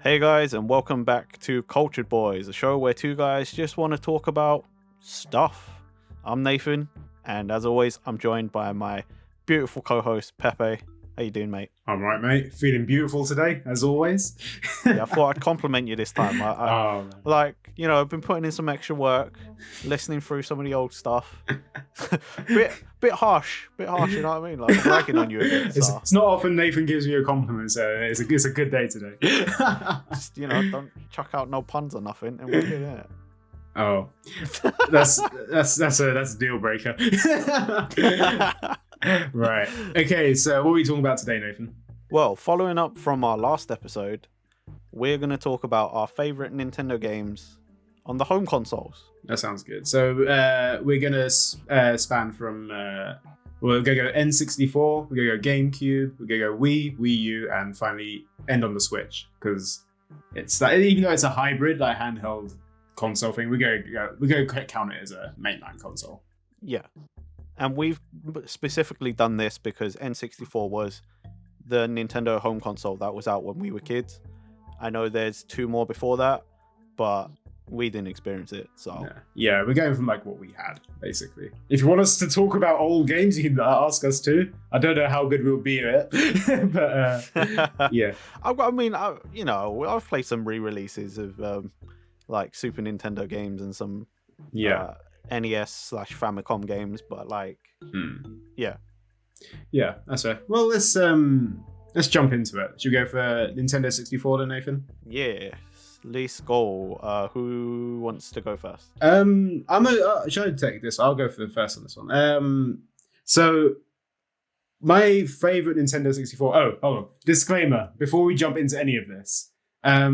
Hey guys, and welcome back to Cultured Boys, a show where two guys just want to talk about stuff. I'm Nathan, and as always, I'm joined by my beautiful co-host Pepe. How you doing, mate? I'm right, mate. Feeling beautiful today, as always. Yeah, I thought I'd compliment you this time. Man. I've been putting in some extra work, listening through some of the old stuff. bit harsh, you know what I mean? Like bragging on you a bit. So. It's not often Nathan gives me a compliment, so it's a good day today. Just, don't chuck out no puns or nothing, and we're good at it. Oh, that's a deal breaker. Right. Okay. So what are we talking about today, Nathan? Well, following up from our last episode, we're going to talk about our favorite Nintendo games on the home consoles. That sounds good. So we're going to span from we're going to go N64, we're going to go GameCube, we're going to go Wii, Wii U, and finally end on the Switch, because it's like, even though it's a hybrid, like handheld console thing, we're going to count it as a mainline console. Yeah. And we've specifically done this because N64 was the Nintendo home console that was out when we were kids. I know there's two more before that, but we didn't experience it. So yeah, we're going from like what we had, basically. If you want us to talk about old games, you can ask us too. I don't know how good we'll be at it, but yeah. I've played some re-releases of like Super Nintendo games and some NES/Famicom games, but yeah, that's fair. Well, let's jump into it. Should we go for Nintendo 64 then, Nathan? Yeah, let's go. Who wants to go first? Should I take this? I'll go for the first on this one. So my favorite Nintendo 64. Oh, hold on. Disclaimer: before we jump into any of this, I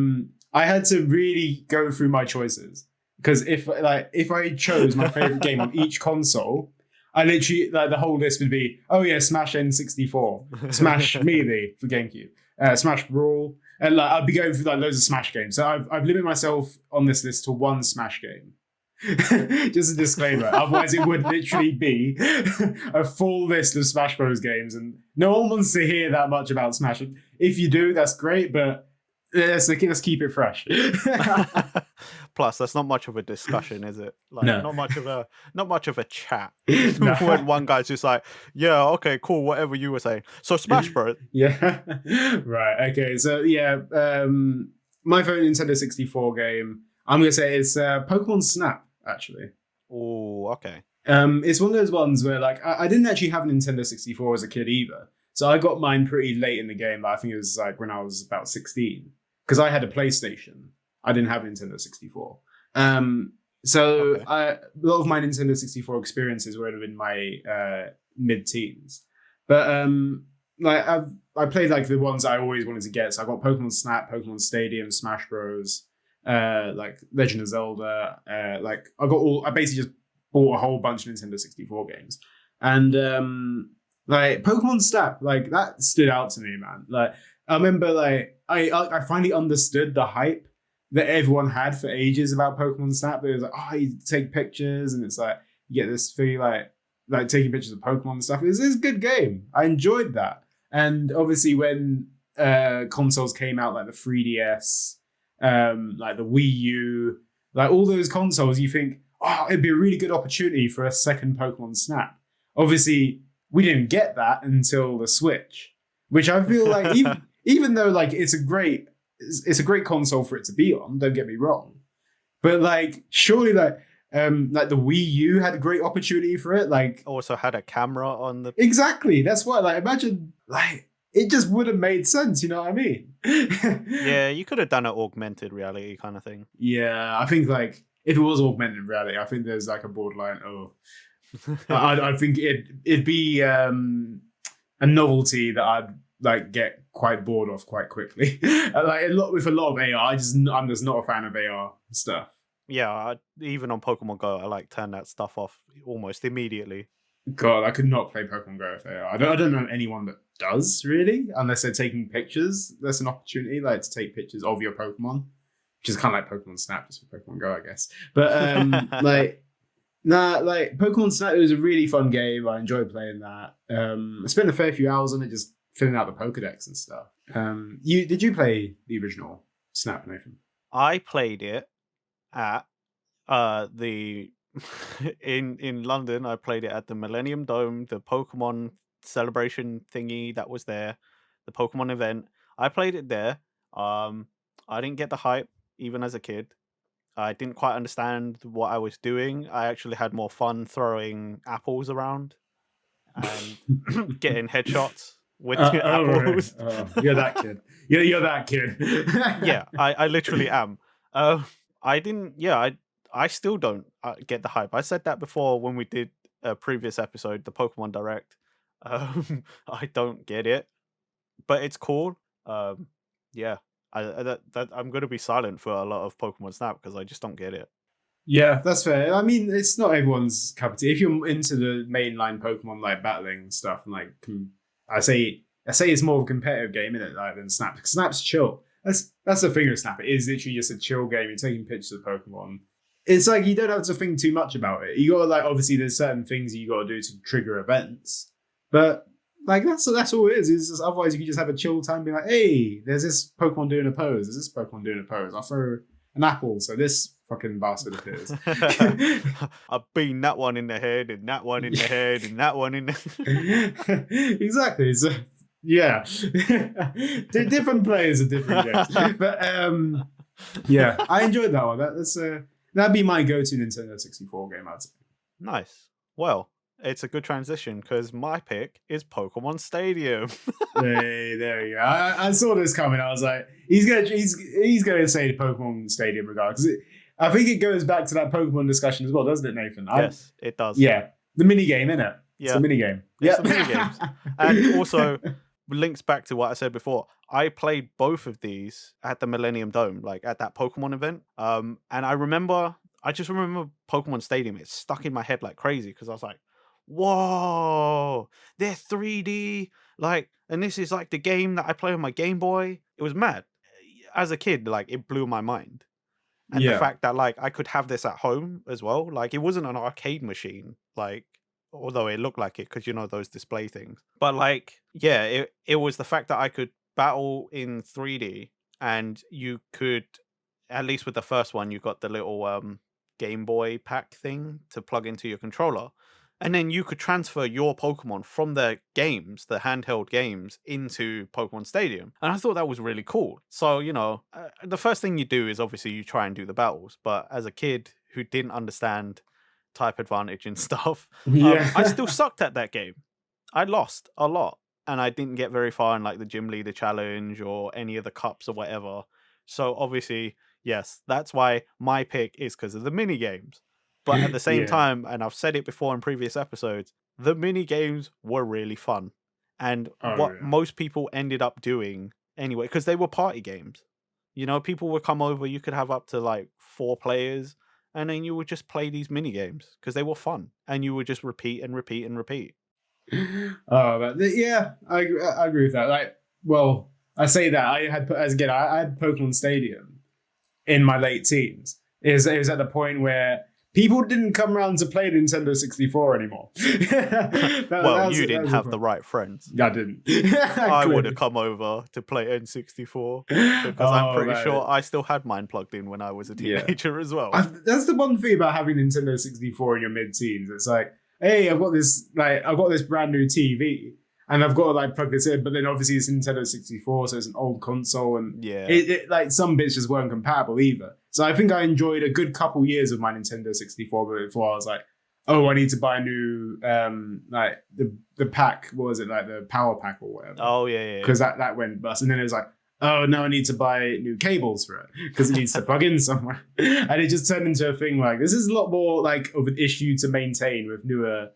had to really go through my choices. Because if I chose my favorite game on each console, I literally the whole list would be, Smash N64, Smash Melee for GameCube, Smash Brawl, and I'd be going through loads of Smash games. So I've limited myself on this list to one Smash game. Just a disclaimer. Otherwise, it would literally be a full list of Smash Bros. Games, and no one wants to hear that much about Smash. If you do, that's great, but let's keep it fresh. Plus, that's not much of a discussion, is it? No. Not much of a chat. No. When one guy's just like, yeah, okay, cool, whatever you were saying. So Smash Bros. Yeah. Right. Okay. So my favorite Nintendo 64 game, I'm gonna say it's Pokemon Snap, actually. Oh, okay. It's one of those ones where I didn't actually have a Nintendo 64 as a kid either. So I got mine pretty late in the game. I think it was when I was about 16, because I had a PlayStation. I didn't have a Nintendo 64. A lot of my Nintendo 64 experiences were in my mid-teens. But I played the ones I always wanted to get. So I got Pokemon Snap, Pokemon Stadium, Smash Bros, Legend of Zelda. I basically just bought a whole bunch of Nintendo 64 games. And Pokemon Snap, that stood out to me, man. I remember I finally understood the hype that everyone had for ages about Pokemon Snap. It was you take pictures, and it's you get this feel like taking pictures of Pokemon and stuff. It's a good game. I enjoyed that. And obviously when consoles came out, the 3DS, the Wii U, all those consoles, you think, it'd be a really good opportunity for a second Pokemon Snap. Obviously, we didn't get that until the Switch, which I feel even though it's a great console for it to be on, don't get me wrong, but surely the Wii U had a great opportunity for it. Also had a camera on the. Exactly, that's why. Imagine it just would have made sense. You know what I mean? Yeah, you could have done an augmented reality kind of thing. Yeah, I think if it was augmented reality, I think there's a borderline. I think it'd be a novelty that I'd get quite bored of quite quickly. With a lot of AR, I'm just not a fan of AR stuff. Yeah, even on Pokemon Go, I turn that stuff off almost immediately. God, I could not play Pokemon Go with AR. I don't know anyone that does, really, unless they're taking pictures. There's an opportunity to take pictures of your Pokemon, which is kind of like Pokemon Snap, just for Pokemon Go, I guess. But Pokemon Snap, it was a really fun game. I enjoyed playing that. I spent a fair few hours on it, just filling out the Pokedex and stuff. Did you play the original Snap, Nathan. I played it at the in London. I played it at the Millennium Dome, the Pokemon celebration thingy that was there, the Pokemon event. I played it there. Um, I didn't get the hype even as a kid. I didn't quite understand what I was doing. I actually had more fun throwing apples around and getting headshots with the Right. apples. You're that kid. You're that kid. Yeah, I literally am. Uh, I didn't. Yeah, I still don't get the hype. I said that before when we did a previous episode, the Pokemon Direct. I don't get it, but it's cool. Yeah, I'm gonna be silent for a lot of Pokemon Snap because I just don't get it. Yeah, that's fair. I mean, it's not everyone's cup of tea. If you're into the mainline Pokemon like battling stuff, and like I say it's more of a competitive game in it, like than Snap. Because Snap's chill. That's the thing with Snap. It is literally just a chill game. You're taking pictures of Pokemon. It's like you don't have to think too much about it. You gotta like obviously there's certain things you gotta do to trigger events, but like that's all it is. Is just, otherwise you can just have a chill time, be like, hey, there's this Pokemon doing a pose. There's this Pokemon doing a pose. I'll throw an apple, so this fucking bastard appears. I've been that one in the head, and that one in the head, and that one in the. Exactly. So, yeah, different players at different games, but yeah, I enjoyed that one. That'd be my go-to Nintendo 64 game, I'd say. Nice. Well, it's a good transition because my pick is Pokemon Stadium. Hey, there you go. I saw this coming. I was like, he's gonna say the Pokemon Stadium regardless. I think it goes back to that Pokemon discussion as well, doesn't it, Nathan? Yes, it does. Yeah, the mini game, innit? Yeah, it's the mini game. It's the mini games, and also links back to what I said before. I played both of these at the Millennium Dome, like at that Pokemon event. And I just remember Pokemon Stadium. It stuck in my head like crazy because I was like, "Whoa, they're 3D!" Like, and this is like the game that I play on my Game Boy. It was mad. As a kid, like it blew my mind. And the fact that like I could have this at home as well, like it wasn't an arcade machine, like although it looked like it because you know those display things. But like, yeah, it was the fact that I could battle in 3D and you could, at least with the first one, you got the little Game Boy pack thing to plug into your controller. And then you could transfer your Pokemon from the games, the handheld games, into Pokemon Stadium. And I thought that was really cool. So, you know, the first thing you do is obviously you try and do the battles. But as a kid who didn't understand type advantage and stuff, I still sucked at that game. I lost a lot. And I didn't get very far in like the Gym Leader Challenge or any of the cups or whatever. So obviously, yes, that's why my pick is because of the mini games. But at the same time, and I've said it before in previous episodes, the mini games were really fun. And most people ended up doing anyway, because they were party games. You know, people would come over, you could have up to like 4 players, and then you would just play these mini games because they were fun. And you would just repeat and repeat and repeat. But yeah, I agree with that. Like, well, I say that I had Pokemon Stadium in my late teens. It was at the point where people didn't come around to play Nintendo 64 anymore. You didn't have the right friends. I didn't. I would have come over to play N64 because I'm pretty sure I still had mine plugged in when I was a teenager as well. That's the one thing about having Nintendo 64 in your mid-teens. It's like, hey, I've got this brand new TV. And I've got to like plug this in, but then obviously it's Nintendo 64, so it's an old console, and it like some bits just weren't compatible either. So I think I enjoyed a good couple years of my Nintendo 64 before I was like, oh, I need to buy a new like the pack. What was it, like the power pack or whatever? Oh yeah. Because that went bust, and then it was like, oh no, I need to buy new cables for it because it needs to plug in somewhere, and it just turned into a thing like this is a lot more like of an issue to maintain with newer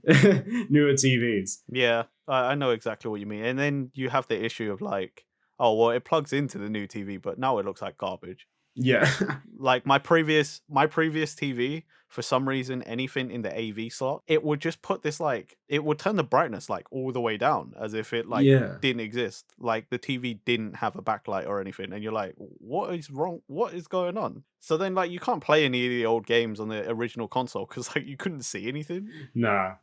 TVs. Yeah, I know exactly what you mean. And then you have the issue of like, oh well, it plugs into the new TV, but now it looks like garbage. Yeah. Like my previous TV, for some reason, anything in the AV slot, it would just put this like, it would turn the brightness like all the way down as if it like didn't exist. Like the TV didn't have a backlight or anything. And you're like, what is wrong? What is going on? So then like you can't play any of the old games on the original console because like you couldn't see anything. Nah.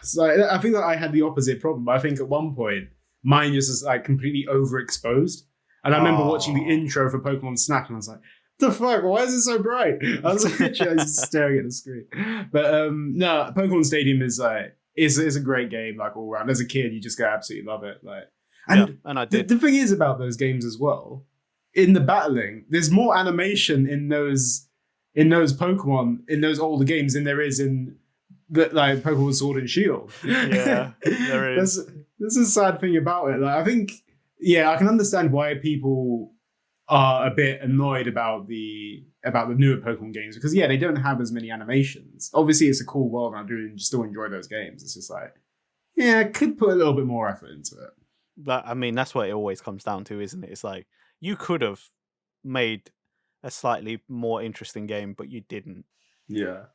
So I think that I had the opposite problem. I think at one point mine just was like completely overexposed. And I remember watching the intro for Pokemon Snap, and I was like, the fuck? Why is it so bright? I was literally just staring at the screen. But no, Pokemon Stadium is a great game, like all around. As a kid, you just go absolutely love it. Like, and I did. The thing is about those games as well, in the battling, there's more animation in those Pokemon in those older games than there is in the like Pokemon Sword and Shield. Yeah, there is. That's a sad thing about it. Like, I think, yeah, I can understand why people are a bit annoyed about the newer Pokemon games because they don't have as many animations. Obviously, it's a cool world, and I do still enjoy those games. It's just like, I could put a little bit more effort into it. But I mean, that's what it always comes down to, isn't it? It's like you could have made a slightly more interesting game, but you didn't. Yeah,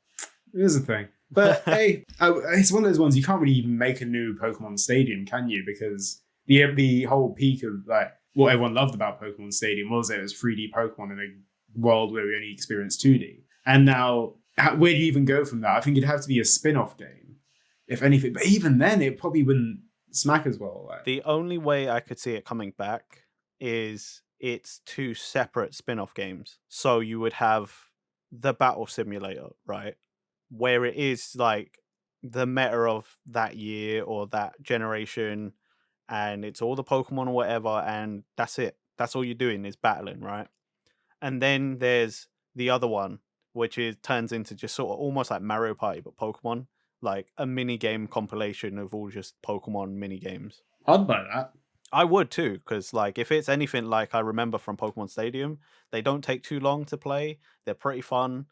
here's the thing. But hey, it's one of those ones you can't really even make a new Pokemon Stadium, can you? Because the whole peak of like what everyone loved about Pokemon Stadium was it was 3D Pokemon in a world where we only experienced 2D. And now, where do you even go from that? I think it'd have to be a spin-off game, if anything. But even then, it probably wouldn't smack as well. Like. The only way I could see it coming back is it's 2 separate spin-off games. So you would have the Battle Simulator, right? Where it is like the meta of that year or that generation, and it's all the Pokemon or whatever, and that's it. That's all you're doing is battling, right? And then there's the other one, which turns into just sort of almost like Mario Party, but Pokemon, like a mini game compilation of all just Pokemon mini games. I'd buy that. I would too, because like if it's anything like I remember from Pokemon Stadium, they don't take too long to play. They're pretty fun,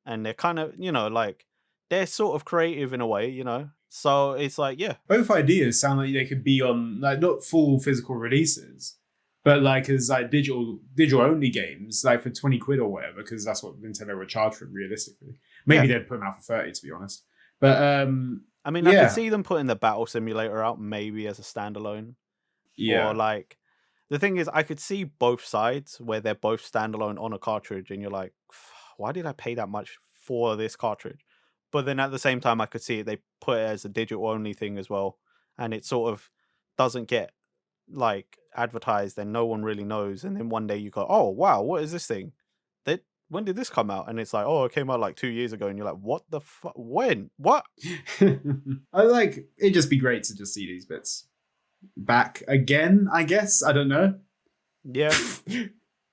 and they're kind of like they're sort of creative in a way, So it's like, yeah. Both ideas sound like they could be on like not full physical releases, but like as like digital only games, like for 20 quid or whatever, because that's what Nintendo would charge for them realistically. Maybe they'd put them out for 30, to be honest. But I mean, I could see them putting the Battle Simulator out maybe as a standalone. Yeah. Or like the thing is, I could see both sides where they're both standalone on a cartridge, and you're like, why did I pay that much for this cartridge? But then at the same time, I could see they put it as a digital only thing as well, and it sort of doesn't get like advertised, and no one really knows. And then one day you go, "Oh wow, what is this thing? When did this come out?" And it's like, "Oh, it came out like 2 years ago." And you're like, "What the fuck? When? What?" I like it'd just be great to just see these bits back again. I guess I don't know. Yeah,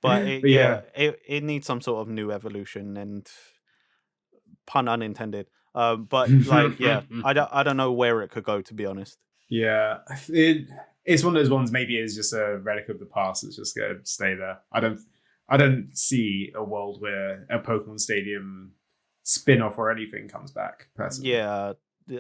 but it needs some sort of new evolution and. Pun unintended. But like, I don't know where it could go, to be honest. Yeah, it's one of those ones. Maybe it's just a relic of the past. It's just gonna stay there. I don't see a world where a Pokemon Stadium spin-off or anything comes back. Personally. Yeah,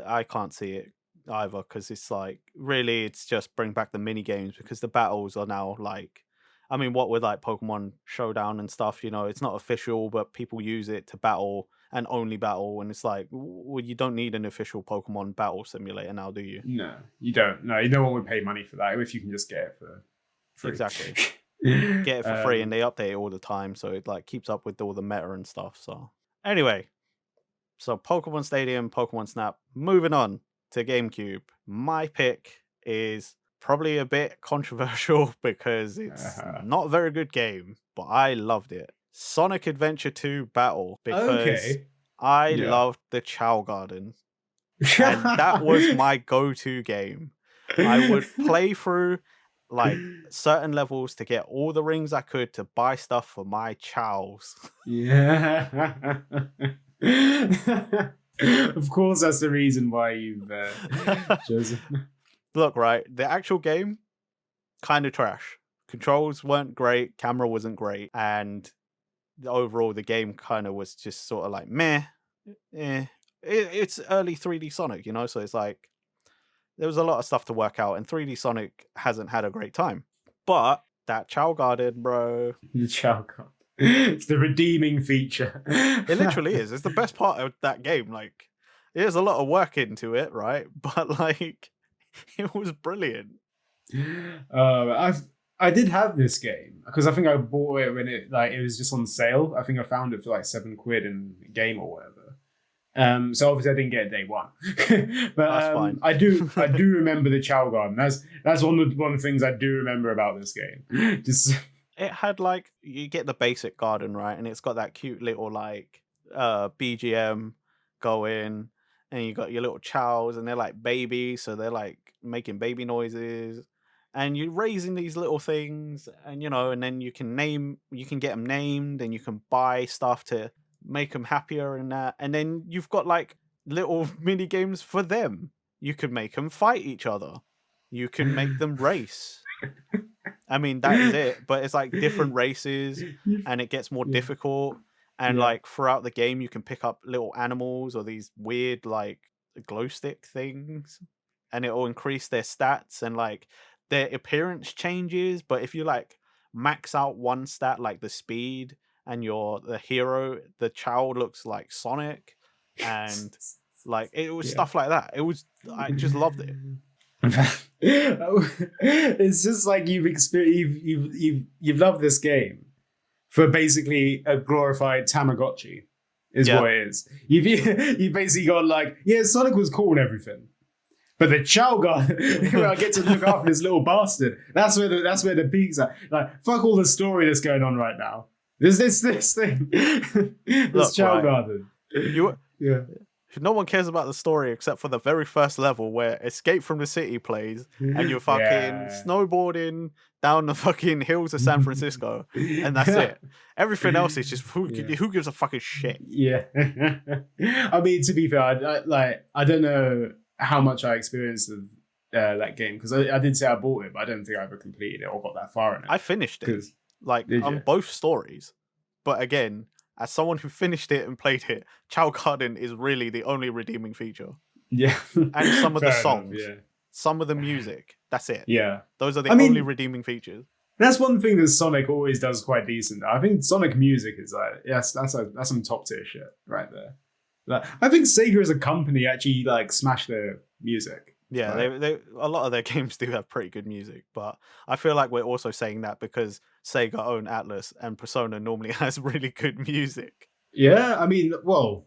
I can't see it either because it's like really, it's just bring back the mini games because the battles are now like. I mean, what with like Pokemon Showdown and stuff, it's not official, but people use it to battle and only battle. And it's like, well, you don't need an official Pokemon battle simulator now, do you? No, you don't. No, no one would pay money for that if you can just get it for free. Exactly. Get it for free, and they update it all the time. So it like keeps up with all the meta and stuff. So anyway, so Pokemon Stadium, Pokemon Snap, moving on to GameCube. My pick is probably a bit controversial because it's not a very good game, but I loved it. Sonic Adventure 2 Battle, because I loved the Chow Garden. And that was my go-to game. I would play through like certain levels to get all the rings I could to buy stuff for my chows. Yeah. Of course, that's the reason why you've chosen. Look, right, the actual game, kind of trash. Controls weren't great, camera wasn't great, and overall the game kind of was just sort of like meh. It's early 3D Sonic, so it's like there was a lot of stuff to work out, and 3D Sonic hasn't had a great time. But that Chow Garden, bro. The Chow Garden. It's the redeeming feature. It literally is. It's the best part of that game. Like, there's a lot of work into it, right? But like, it was brilliant. I did have this game because I think I bought it when it was just on sale. I think I found it for like £7 in Game or whatever. So obviously I didn't get it day one. But that's fine. I do remember the Chow Garden. That's one of the things I do remember about this game. Just it had like you get the basic garden, right, and it's got that cute little like BGM going, and you got your little chows, and they're like babies, so they're like making baby noises, and you're raising these little things, and and then you can get them named, and you can buy stuff to make them happier and that, and then you've got like little mini games for them. You can make them fight each other. You can make them race. I mean, that is it, but it's like different races and it gets more Yeah. difficult. And Yeah. like throughout the game, you can pick up little animals or these weird like glow stick things, and it will increase their stats and like their appearance changes. But if you like max out one stat, like the speed, and you're the hero, the child looks like Sonic, and like it was Yeah. stuff like that. I just loved it. It's just like you've loved this game for basically a glorified Tamagotchi, is Yeah. what it is. You've basically got like, yeah, Sonic was cool and everything, but the Chow guy, I get to look after this little bastard. That's where the peaks are. Like, fuck all the story that's going on right now. There's this thing, this Look, Chow right. garden. Yeah. No one cares about the story except for the very first level where Escape from the City plays and you're fucking Yeah. snowboarding down the fucking hills of San Francisco, and that's it. Everything else is just who gives a fucking shit. Yeah. I mean, to be fair, I don't know how much I experienced of that game, because I did say I bought it, but I don't think I ever completed it or got that far in it. I finished it 'Cause- like Did on you? both stories, but again, as someone who finished it and played it, Chow Garden is really the only redeeming feature. Yeah. And some of the Fair enough, songs, yeah. some of the music. That's it. Yeah. Those are the I mean- only redeeming features. That's one thing that Sonic always does quite decent. I think Sonic music is like, yes, that's some top tier shit right there. Like, I think Sega as a company actually like smashed their music. Yeah, Right. they a lot of their games do have pretty good music, but I feel like we're also saying that because Sega own Atlas and Persona normally has really good music. Yeah, I mean, well,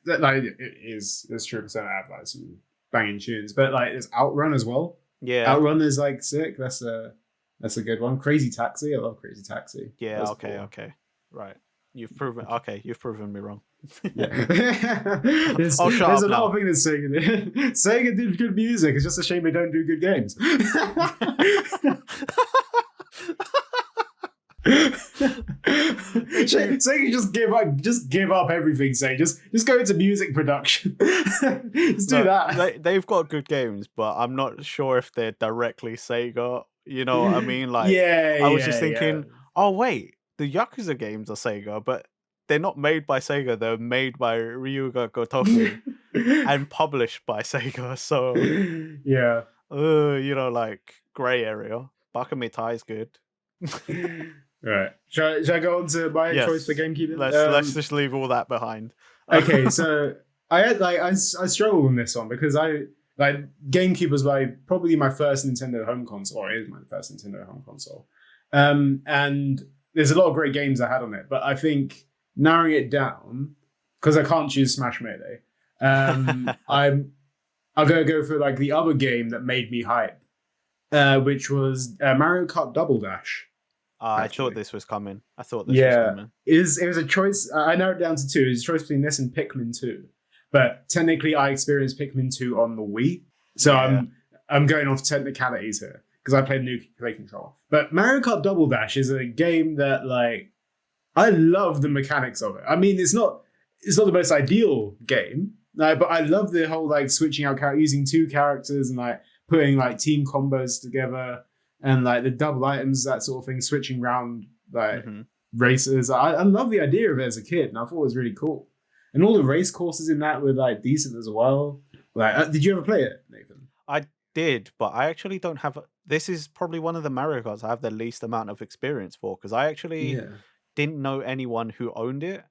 like it's true because I have like some banging tunes, but like there's Outrun as well. Yeah, Outrun is like sick. That's a good one. Crazy Taxi, I love Crazy Taxi. yeah, That's okay, cool. okay, right. You've proven me wrong. Yeah. there's Oh, shut there's up a lot now. of things that Sega did. Sega did good music. It's just a shame they don't do good games. Sega just give up everything. Say just go into music production. Just do No, that. they've got good games, but I'm not sure if they're directly Sega. You know what I mean? Like, Yeah, I was just yeah, thinking, oh wait, the Yakuza games are Sega, but they're not made by Sega. They're made by Ryuga Gotoku and published by Sega. So, yeah. like gray area. Bakamitai is good. Right. Should I go on to my Yes. choice for GameCube? Let's just leave all that behind. Okay, so I had I struggled on this one because GameCube was probably my first Nintendo home console, or is my first Nintendo home console. And there's a lot of great games I had on it, but I think narrowing it down, because I can't choose Smash Melee, I'm gonna go for like the other game that made me hype, which was Mario Kart Double Dash. I Actually. thought this was coming. I thought this was coming. It was a choice. I narrowed it down to two. It was a choice between this and Pikmin 2. But technically, I experienced Pikmin 2 on the Wii, so Yeah. I'm going off technicalities here because I played new play control. But Mario Kart Double Dash is a game that like I love the mechanics of it. I mean, it's not the most ideal game, but I love the whole like switching out using two characters and like putting like team combos together. And like the double items, that sort of thing, switching around like races. I love the idea of it as a kid, and I thought it was really cool. And all the race courses in that were like decent as well. Like, did you ever play it, Nathan? I did, but I actually don't have. This is probably one of the Mario Karts I have the least amount of experience for because I actually didn't know anyone who owned it,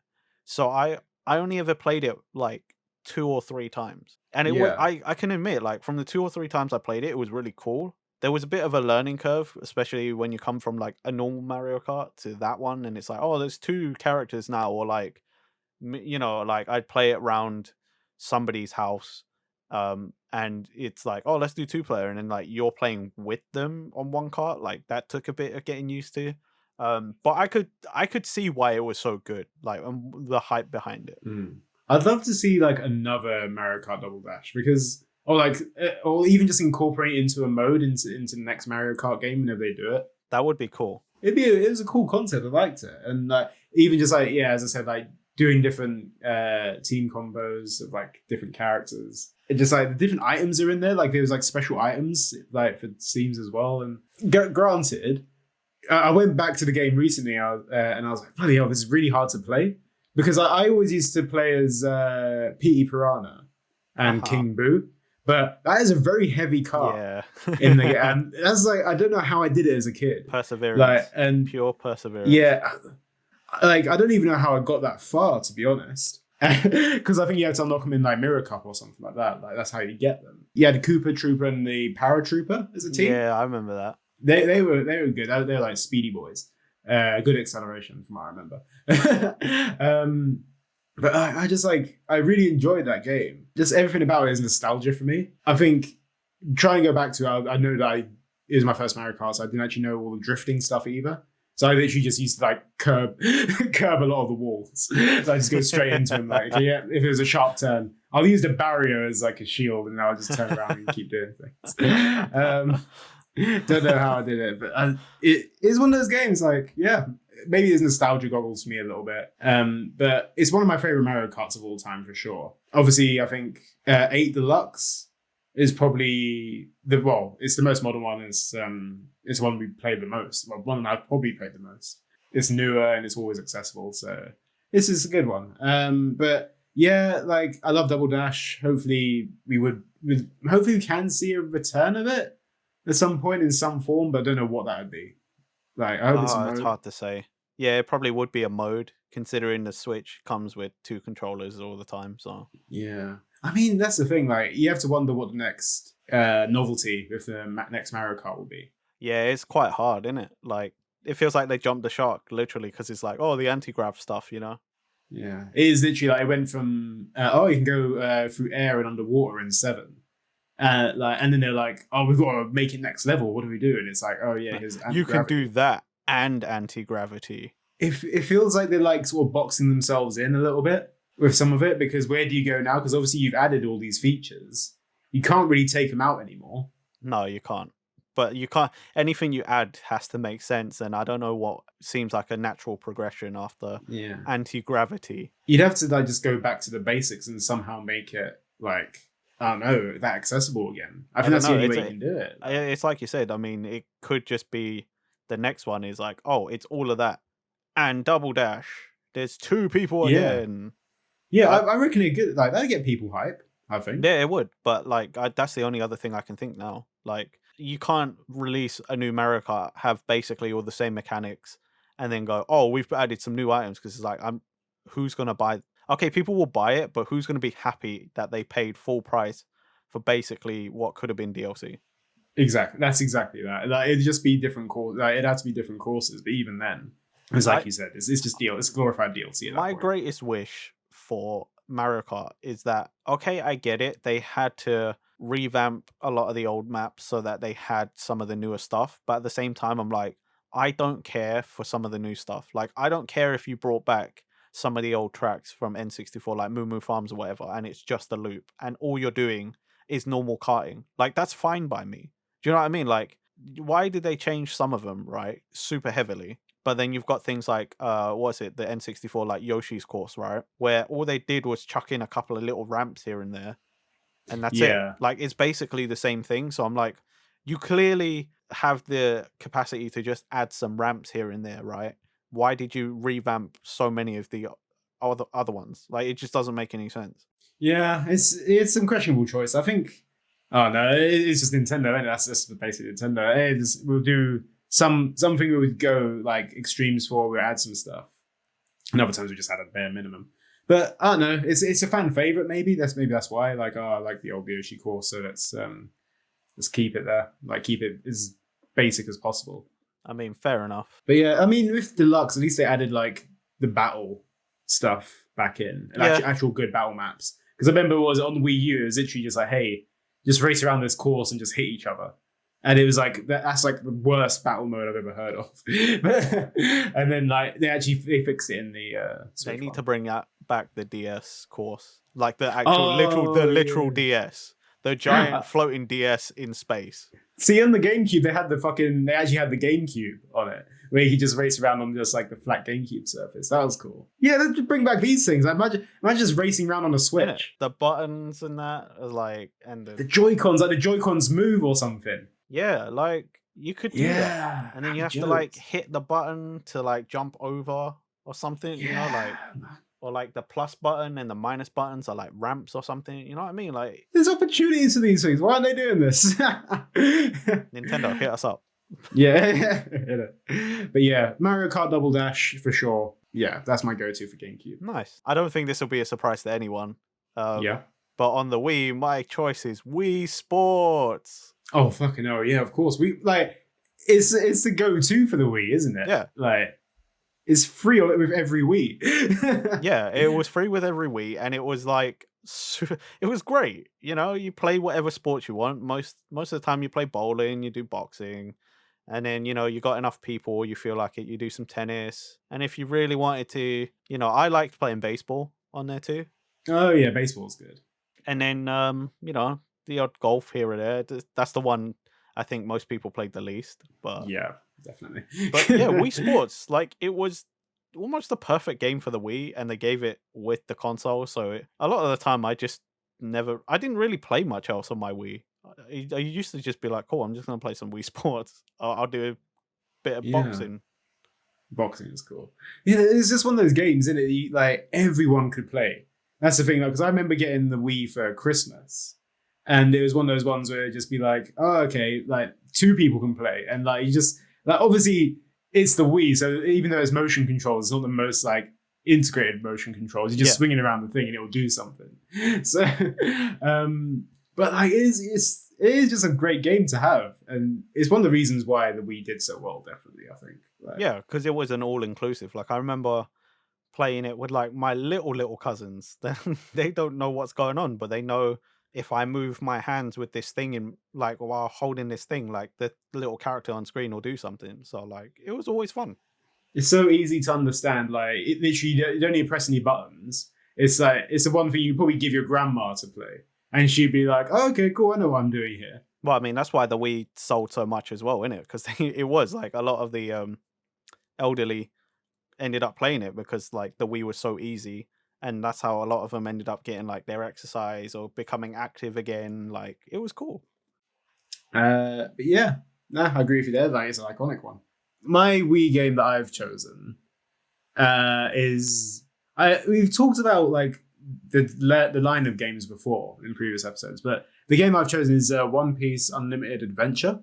so I only ever played it like 2 or 3 times, and it was I can admit like from the 2 or 3 times I played it, it was really cool. There was a bit of a learning curve, especially when you come from like a normal Mario Kart to that one, and it's like, oh, there's 2 characters now, or like, like I'd play it around somebody's house, and it's like, oh, let's do 2-player, and then like you're playing with them on one cart, like that took a bit of getting used to. But I could see why it was so good, like the hype behind it. Mm. I'd love to see like another Mario Kart Double Dash because, or like, or even just incorporate into a mode into the next Mario Kart game whenever they do it. That would be cool. It was a cool concept. I liked it, and like even just like as I said, like doing different team combos of like different characters. It just like the different items are in there. Like there's like special items like for teams as well. And granted, I went back to the game recently, and I was like, bloody hell, this is really hard to play because I always used to play as P.E. Piranha and King Boo. But that is a very heavy car in the game. And that's like, I don't know how I did it as a kid. Perseverance. Like, and pure perseverance. Yeah. Like, I don't even know how I got that far, to be honest. Because I think you have to unlock them in like Mirror Cup or something like that. Like, that's how you get them. You had the Koopa Trooper and the Paratrooper as a team. Yeah, I remember that. They were good. They were like speedy boys. Good acceleration from what I remember. But I just like, I really enjoyed that game. Just everything about it is nostalgia for me. I think trying to go back to it, I know that it was my first Mario Kart, so I didn't actually know all the drifting stuff either. So I literally just used to like curb a lot of the walls. So I just go straight into them. Like, if there's a sharp turn, I'll use the barrier as like a shield, and I'll just turn around and keep doing things. Don't know how I did it, but it is one of those games. Like, maybe there's nostalgia goggles for me a little bit. But it's one of my favorite Mario Karts of all time for sure. Obviously, I think 8 Deluxe is probably it's the most modern one. It's the one we played the most. Well, one I've probably played the most. It's newer and it's always accessible, so this is a good one. But yeah, like I love Double Dash. Hopefully we can see a return of it at some point in some form, but I don't know what that would be. Like, I hope it's hard to say. Yeah, it probably would be a mode, considering the Switch comes with 2 controllers all the time. So yeah, I mean that's the thing. Like, you have to wonder what the next novelty with the next Mario Kart will be. Yeah, it's quite hard, isn't it? Like, it feels like they jumped the shark literally because it's like, the anti-grav stuff, you know? Yeah, it is literally like it went from you can go through air and underwater in 7. And then they're like, we've got to make it next level. What do we do? And it's like, here's you can do that and anti-gravity. It feels like they're like sort of boxing themselves in a little bit with some of it, because where do you go now? Because obviously you've added all these features. You can't really take them out anymore. No, you can't. But you can't. Anything you add has to make sense, and I don't know what seems like a natural progression after anti-gravity. You'd have to like just go back to the basics and somehow make it like, I don't know, that accessible again. I think that's the only way you can do it. It's like you said. I mean, it could just be the next one is like, it's all of that and Double Dash. There's 2 people again. Yeah, I reckon it could. Like, that'd get people hype. I think. Yeah, it would. But like, that's the only other thing I can think now. Like, you can't release a new Mario Kart, have basically all the same mechanics, and then go, we've added some new items, because it's like, who's gonna buy? Okay, people will buy it, but who's gonna be happy that they paid full price for basically what could have been DLC? Exactly, that's exactly that. Like, it'd just be different courses. Like, it'd have to be different courses, but even then, it's like you said, it's just it's glorified DLC. My greatest wish for Mario Kart is that, okay, I get it, they had to revamp a lot of the old maps so that they had some of the newer stuff, but at the same time I'm like, I don't care for some of the new stuff. Like, I don't care if you brought back some of the old tracks from N64, like Moo Moo Farms or whatever, and it's just a loop and all you're doing is normal karting. Like, that's fine by me. Do you know what I mean? Like, why did they change some of them, right, super heavily? But then you've got things like, what's it, the N64, like Yoshi's Course, right? Where all they did was chuck in a couple of little ramps here and there. And that's it. Like, it's basically the same thing. So I'm like, you clearly have the capacity to just add some ramps here and there, right? Why did you revamp so many of the other ones? Like, it just doesn't make any sense. Yeah, it's some questionable choice. I think, it's just Nintendo, and that's just the basic Nintendo. We'll do something we would go like extremes for. We'll add some stuff, and other times we just add a bare minimum. But I don't know. It's a fan favorite. Maybe that's why. Like, I like the old Yoshi course, so let's keep it there. Like, keep it as basic as possible. I mean, fair enough. But yeah, I mean, with Deluxe, at least they added like the battle stuff back in, and actual good battle maps. Because I remember it was on the Wii U. It was literally just like, hey, just race around this course and just hit each other. And it was like that's like the worst battle mode I've ever heard of. And then like they fixed it in the They Switch need one. to bring back the DS course, like the actual Oh literal yeah. DS, the giant floating DS in space. See, on the GameCube, they actually had the GameCube on it, where you could just race around on just like the flat GameCube surface. That was cool. Yeah, let's bring back these things. Imagine just racing around on a Switch. The buttons and that are like, and The Joy-Cons, like the Joy-Cons move or something. yeah, like you could do that, and then you have to like hit the button to like jump over or something. You know, like. Or like the plus button and the minus buttons are like ramps or something. You know what I mean? Like there's opportunities for these things. Why aren't they doing this? Nintendo, hit us up. Yeah. But yeah, Mario Kart Double Dash for sure. Yeah, that's my go-to for GameCube. Nice. I don't think this will be a surprise to anyone. Yeah. But on the Wii, my choice is Wii Sports. Oh fucking hell, yeah, of course. We like it's the go-to for the Wii, isn't it? Yeah. Like it's free with every Wii. Yeah, it was free with every Wii, and it was like it was great. You know, you play whatever sports you want. Most of the time, you play bowling, you do boxing, and then you know you got enough people, you feel like it. You do some tennis, and if you really wanted to, you know, I liked playing baseball on there too. Oh yeah, baseball's good. And then you know, the odd golf here or there. That's the one I think most people played the least. But yeah. Definitely. But yeah, Wii Sports, like it was almost the perfect game for the Wii, and they gave it with the console. So a lot of the time, I didn't really play much else on my Wii. I used to just be like, cool, I'm just gonna play some Wii Sports. I'll do a bit of boxing. Boxing is cool. Yeah, it's just one of those games, isn't it? Like everyone could play. That's the thing, because I remember getting the Wii for Christmas, and it was one of those ones where it'd just be like, oh, okay, like 2 people can play, and like you just. Like obviously it's the Wii, so even though it's motion controls, it's not the most like integrated motion controls. You're just swinging around the thing and it will do something. So, but like it is just a great game to have, and it's one of the reasons why the Wii did so well. Definitely, I think. Like, yeah, because it was an all inclusive. Like I remember playing it with like my little cousins. They don't know what's going on, but they know. If I move my hands with this thing in like while holding this thing, like the little character on screen will do something. So like it was always fun. It's so easy to understand. Like it literally, you don't need to press any buttons. It's like it's the one thing you probably give your grandma to play, and she'd be like, oh, "Okay, cool, I know what I'm doing here." Well, I mean that's why the Wii sold so much as well, innit? Because it was like a lot of the elderly ended up playing it because like the Wii was so easy. And that's how a lot of them ended up getting like their exercise or becoming active again. Like it was cool. But yeah, I agree with you there. Like it's an iconic one. My Wii game that I've chosen we've talked about like the line of games before in previous episodes, but the game I've chosen is One Piece Unlimited Adventure.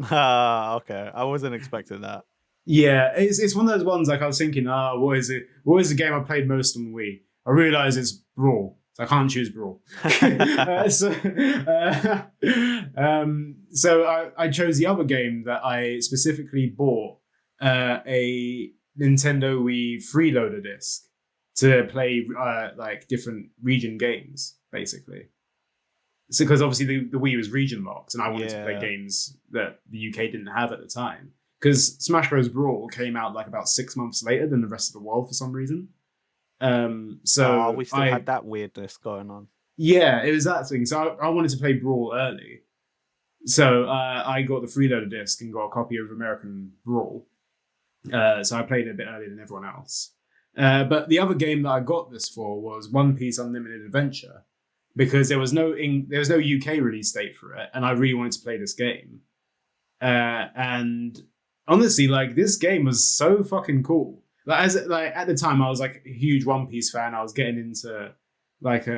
Okay, I wasn't expecting that. Yeah, it's one of those ones like I was thinking, what is it? What is the game I played most on Wii? I realised it's Brawl, so I can't choose Brawl. So I chose the other game that I specifically bought a Nintendo Wii freeloader disc to play like different region games, basically. So because obviously the Wii was region locked, and I wanted to play games that the UK didn't have at the time. Because Smash Bros. Brawl came out like about 6 months later than the rest of the world for some reason. So we still had that weirdness going on. Yeah, it was that thing. So I wanted to play Brawl early. So I got the freeloader disc and got a copy of American Brawl. So I played it a bit earlier than everyone else. But the other game that I got this for was One Piece Unlimited Adventure, because there was no UK release date for it, and I really wanted to play this game. And honestly, like this game was so fucking cool. Like at the time, I was like a huge One Piece fan. I was getting into like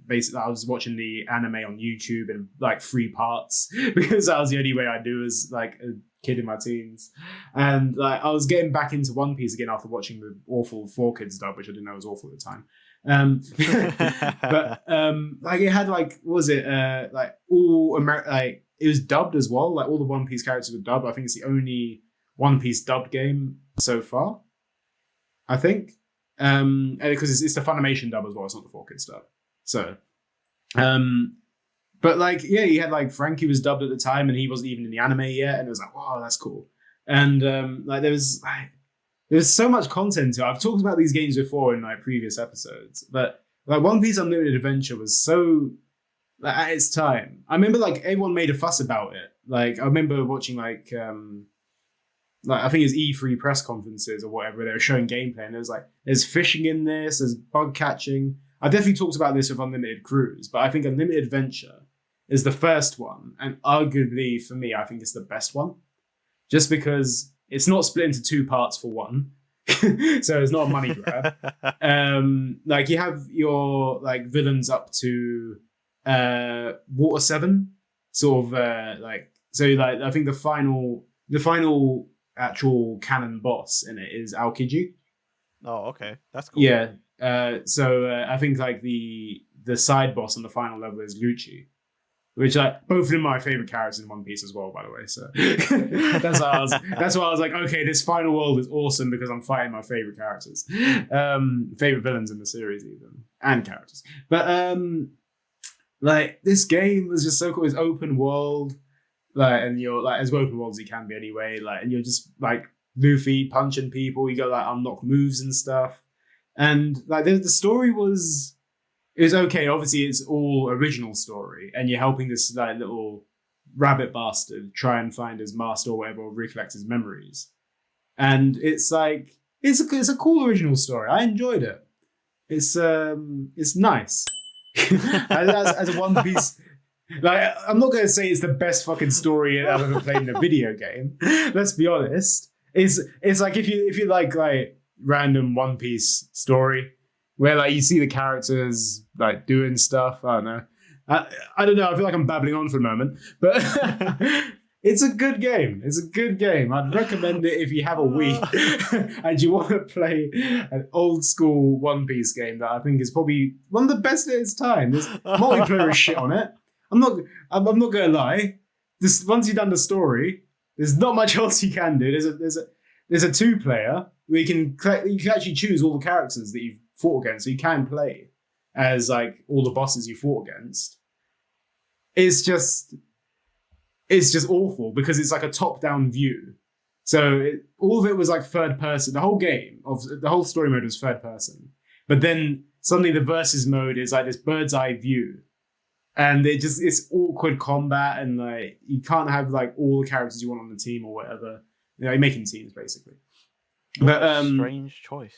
basically I was watching the anime on YouTube in like 3 parts because that was the only way I do as like a kid in my teens. And like I was getting back into One Piece again after watching the awful 4Kids dub, which I didn't know was awful at the time. But like it had like what was it like all like it was dubbed as well. Like all the One Piece characters were dubbed. I think it's the only One Piece dubbed game so far, I think. And because it's the Funimation dub as well, it's not the 4Kids dub. So But like, yeah, he had like Frankie was dubbed at the time, and he wasn't even in the anime yet, and it was like, wow, that's cool. And like, there's so much content to it. I've talked about these games before in like previous episodes, but like One Piece Unlimited Adventure was so like, at its time. I remember like everyone made a fuss about it. Like I remember watching like I think it's E3 press conferences or whatever. They were showing gameplay, and it was like there's fishing in this, there's bug catching. I definitely talked about this with Unlimited Cruise, but I think Unlimited Adventure is the first one, and arguably for me, I think it's the best one, just because it's not split into two parts for one, so it's not a money grab. Like you have your like villains up to Water 7, sort of like so. Like I think the final actual canon boss in it is Aokiji. Oh, okay, that's cool. Yeah. So I think like the side boss on the final level is Lucci, which like both of them are my favorite characters in One Piece as well, by the way. So that's why I was like, okay, this final world is awesome because I'm fighting my favorite characters, favorite villains in the series even, and characters. But like this game was just so cool. It's open world, like, and you're like as open world as you can be anyway. Like, and you're just like Luffy punching people. You got like unlock moves and stuff, and like the story was. It was okay. Obviously, it's all original story, and you're helping this like little rabbit bastard try and find his master or whatever, or recollect his memories. And it's like it's a cool original story. I enjoyed it. It's nice. as a One Piece, like I'm not going to say it's the best fucking story I've ever played in a video game. Let's be honest. It's like if you like random One Piece story. Where like you see the characters like doing stuff. I don't know. I don't know. I feel like I'm babbling on for a moment, but it's a good game. It's a good game. I'd recommend it if you have a Wii and you want to play an old school One Piece game that I think is probably one of the best at its time. There's multiplayer is shit on it. I'm not gonna lie. This once you've done the story, there's not much else you can do. There's a 2-player where you can actually choose all the characters that you've fought against, so you can play as like all the bosses you fought against. It's just awful because it's like a top-down view. So all of it was like third person. The whole story mode was third person, but then suddenly the versus mode is like this bird's eye view, and it's awkward combat, and like you can't have like all the characters you want on the team or whatever. You know, you're making teams basically. What a strange choice.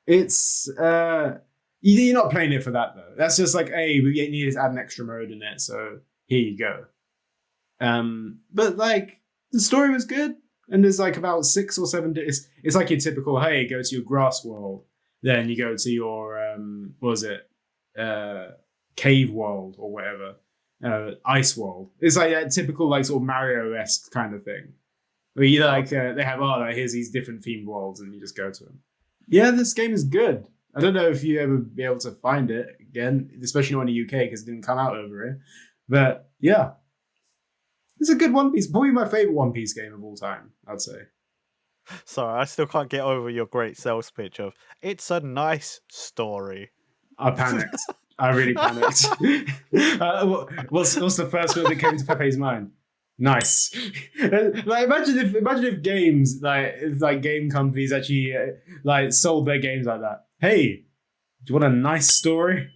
It's you're not playing it for that though. That's just like, hey, we need to add an extra mode in it, so here you go. But like the story was good, and there's like about 6 or 7 days. It's like your typical, hey, go to your grass world, then you go to your what was it, cave world or whatever, ice world. It's like a typical like sort of Mario-esque kind of thing, where you like they have here's these different themed worlds, and you just go to them. Yeah, this game is good. I don't know if you ever be able to find it again, especially not in the UK because it didn't come out over here. But yeah, it's a good One Piece. Probably my favorite One Piece game of all time, I'd say. Sorry, I still can't get over your great sales pitch of it's a nice story. I panicked. I really panicked. What's the first word that came to Pepe's mind? Nice. Like imagine if games like game companies actually like sold their games like that. Hey, do you want a nice story?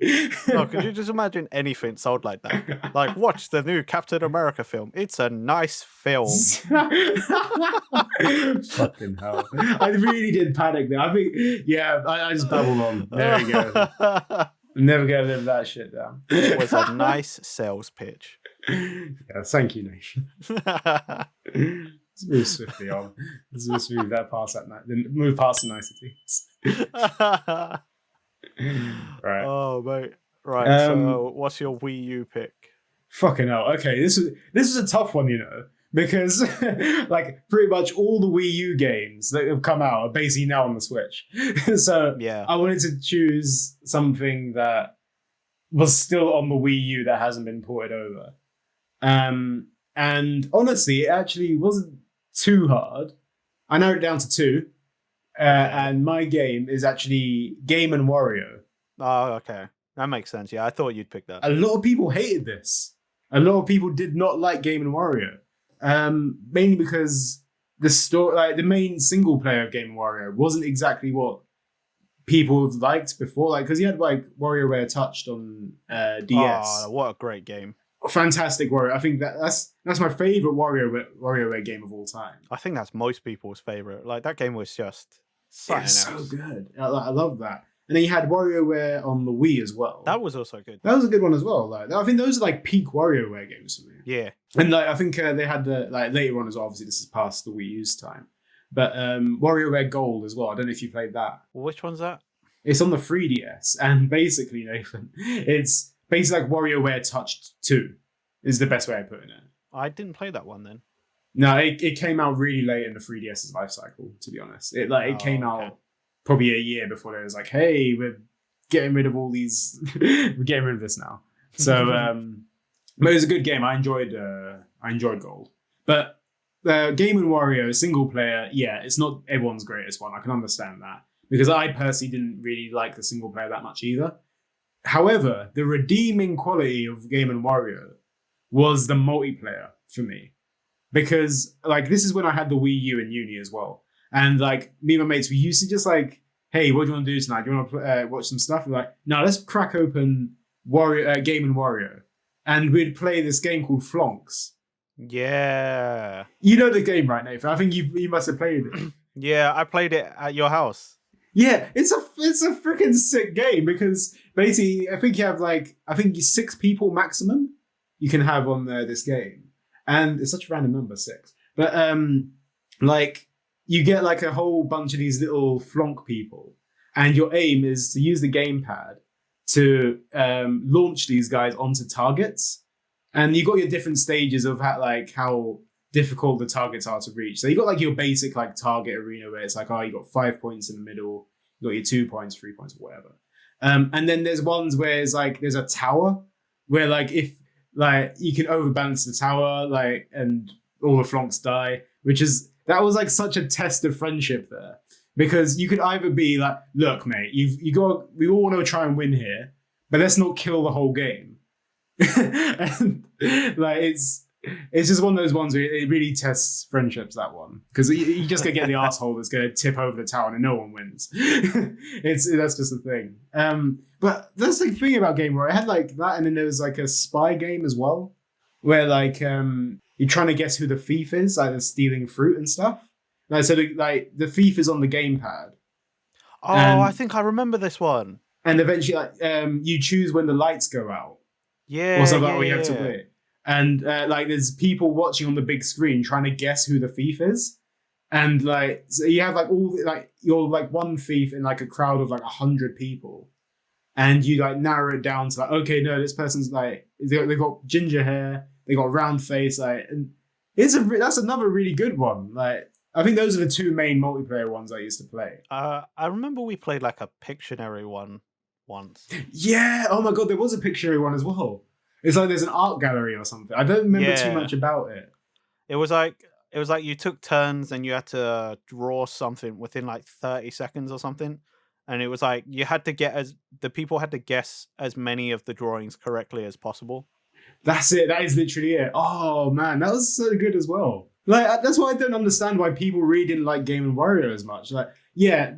No, could you just imagine anything sold like that? Like, watch the new Captain America film. It's a nice film. Fucking hell. I really did panic there. I think, yeah, I just babbled on. There we go. I'm never going to live that shit down. It was a nice sales pitch. Yeah, thank you, Nation. Let's move swiftly on. Let's just move past the niceties. Right. Oh, mate. Right. So, what's your Wii U pick? Fucking hell. Okay, this is a tough one, you know, because like pretty much all the Wii U games that have come out are basically now on the Switch. So yeah, I wanted to choose something that was still on the Wii U that hasn't been ported over. And honestly, it actually wasn't too hard. I narrowed it down to 2. And my game is actually Game and Wario. Oh, okay. That makes sense. Yeah, I thought you'd pick that. A lot of people hated this. A lot of people did not like Game and Wario, mainly because the story, like the main single player of Game and Wario, wasn't exactly what people liked before. Like, because you had like WarioWare Touched on DS. Oh, what a great game. Fantastic Wario. I think that's my favorite WarioWare game of all time. I think that's most people's favorite. Like, that game was just something It's so else. good. I love that. And then you had WarioWare on the Wii as well. That was also good. That was a good one as well. Like, I think those are like peak WarioWare games for me. Yeah. And like I think they had the like later on as well. Obviously, this is past the Wii U's time, but WarioWare Gold as well. I don't know if you played that. Which one's that? It's on the 3DS, and basically, Nathan, it's basically like WarioWare Touched 2 is the best way of putting it. I didn't play that one then. No, it came out really late in the 3DS's life cycle. To be honest, it came okay. out probably a year before they was like, "Hey, we're getting rid of all these. We're getting rid of this now." So, but it was a good game. I enjoyed Gold, but Game and Wario single player, yeah, it's not everyone's greatest one. I can understand that because I personally didn't really like the single player that much either. However, the redeeming quality of Game and Wario was the multiplayer for me. Because like this is when I had the Wii U in uni as well, and like me and my mates, we used to just like, hey, what do you want to do tonight? Do you want to watch some stuff? And we're like, no, let's crack open Game and Wario, and we'd play this game called Flonks. Yeah. You know the game, right, Nathan? I think you must have played it. Yeah, I played it at your house. Yeah, it's a freaking sick game because basically I think you have like 6 people maximum you can have on this game. And it's such a random number, 6. But like you get like a whole bunch of these little flonk people, and your aim is to use the gamepad to launch these guys onto targets. And you got your different stages of how difficult the targets are to reach. So you got like your basic like target arena where it's like, oh, you got 5 points in the middle, you got your 2 points, 3 points, or whatever. And then there's ones where it's like there's a tower where like if like you can overbalance the tower, like, and all the flonks die, that was like such a test of friendship there. Because you could either be like, look, mate, we all want to try and win here, but let's not kill the whole game. And like it's just one of those ones where it really tests friendships, that one. Because you just gonna get the asshole that's gonna tip over the tower and no one wins. That's just the thing. But that's the thing about Game Boy. I had like that, and then there was like a spy game as well, where like you're trying to guess who the thief is, like they're stealing fruit and stuff. Like so, the thief is on the gamepad. Oh, I think I remember this one. And eventually, like you choose when the lights go out. Yeah, Or something like you have to wait. And like there's people watching on the big screen trying to guess who the thief is. And like so you have like you're like one thief in like a crowd of like 100 people. And you like narrow it down to like, okay, no, this person's like they've got ginger hair, they got a round face, like, and that's another really good one. Like I think those are the 2 main multiplayer ones I used to play. I remember we played like a Pictionary one once. Yeah. Oh my god, there was a Pictionary one as well. It's like there's an art gallery or something. I don't remember too much about it. It was like you took turns and you had to draw something within like 30 seconds or something. And it was like you had to the people had to guess as many of the drawings correctly as possible. That's it. That is literally it. Oh man, that was so good as well. Like that's why I don't understand why people really didn't like Game and Wario as much. Like, yeah,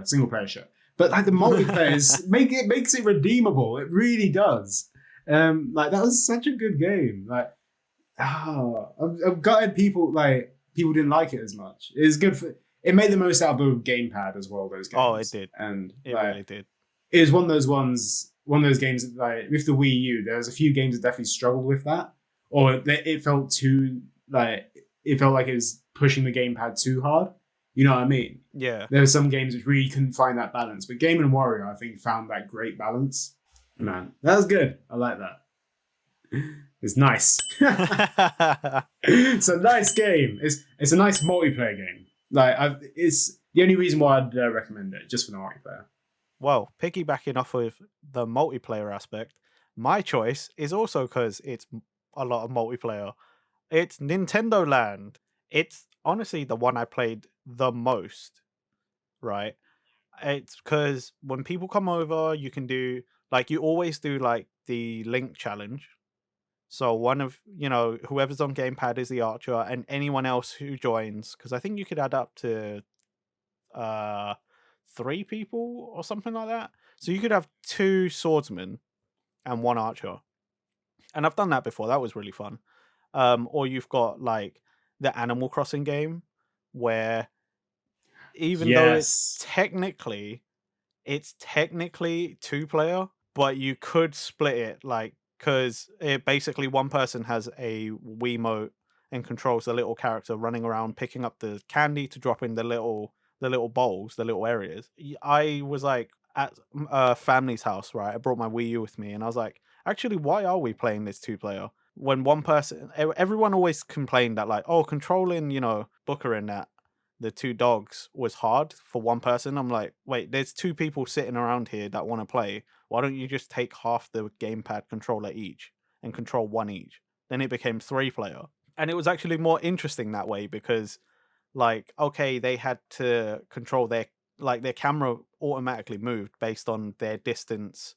single player shit. But like the multiplayer makes it redeemable. It really does. Like that was such a good game. Like, I'm gutted people didn't like it as much. It was good it made the most out of the gamepad as well. Those games. Oh, it did, and it really did. It was one of those games that, like with the Wii U, there was a few games that definitely struggled with that, or it felt like it was pushing the gamepad too hard. You know what I mean? Yeah. There were some games which really couldn't find that balance, but Game and Wario, I think, found that great balance. Man, that was good. I like that. It's nice. It's a nice game. It's a nice multiplayer game. Like it's the only reason why I'd recommend it, just for the multiplayer. Well, piggybacking off of the multiplayer aspect, my choice is also because it's a lot of multiplayer. It's Nintendo Land. It's honestly the one I played the most, right? It's because when people come over, you can do, like, you always do, like, the Link challenge. So one of whoever's on gamepad is the archer, and anyone else who joins, because I think you could add up to uh 3 people or something like that. So you could have 2 swordsmen and 1 archer. And I've done that before. That was really fun. Or you've got like the Animal Crossing game where even though Yes. it's technically 2 player, but you could split it like because it basically one person has a Wiimote and controls the little character running around picking up the candy to drop in the little bowls, the little areas. I was like at a family's house, right? I brought my Wii U with me, and I was like, actually, why are we playing this 2 player? When one person, everyone always complained that like, oh, controlling, Booker and that the 2 dogs was hard for one person. I'm like, wait, there's 2 people sitting around here that want to play. Why don't you just take half the gamepad controller each and control one each? Then it became 3 player. And it was actually more interesting that way because, like, okay, they had to control their camera automatically moved based on their distance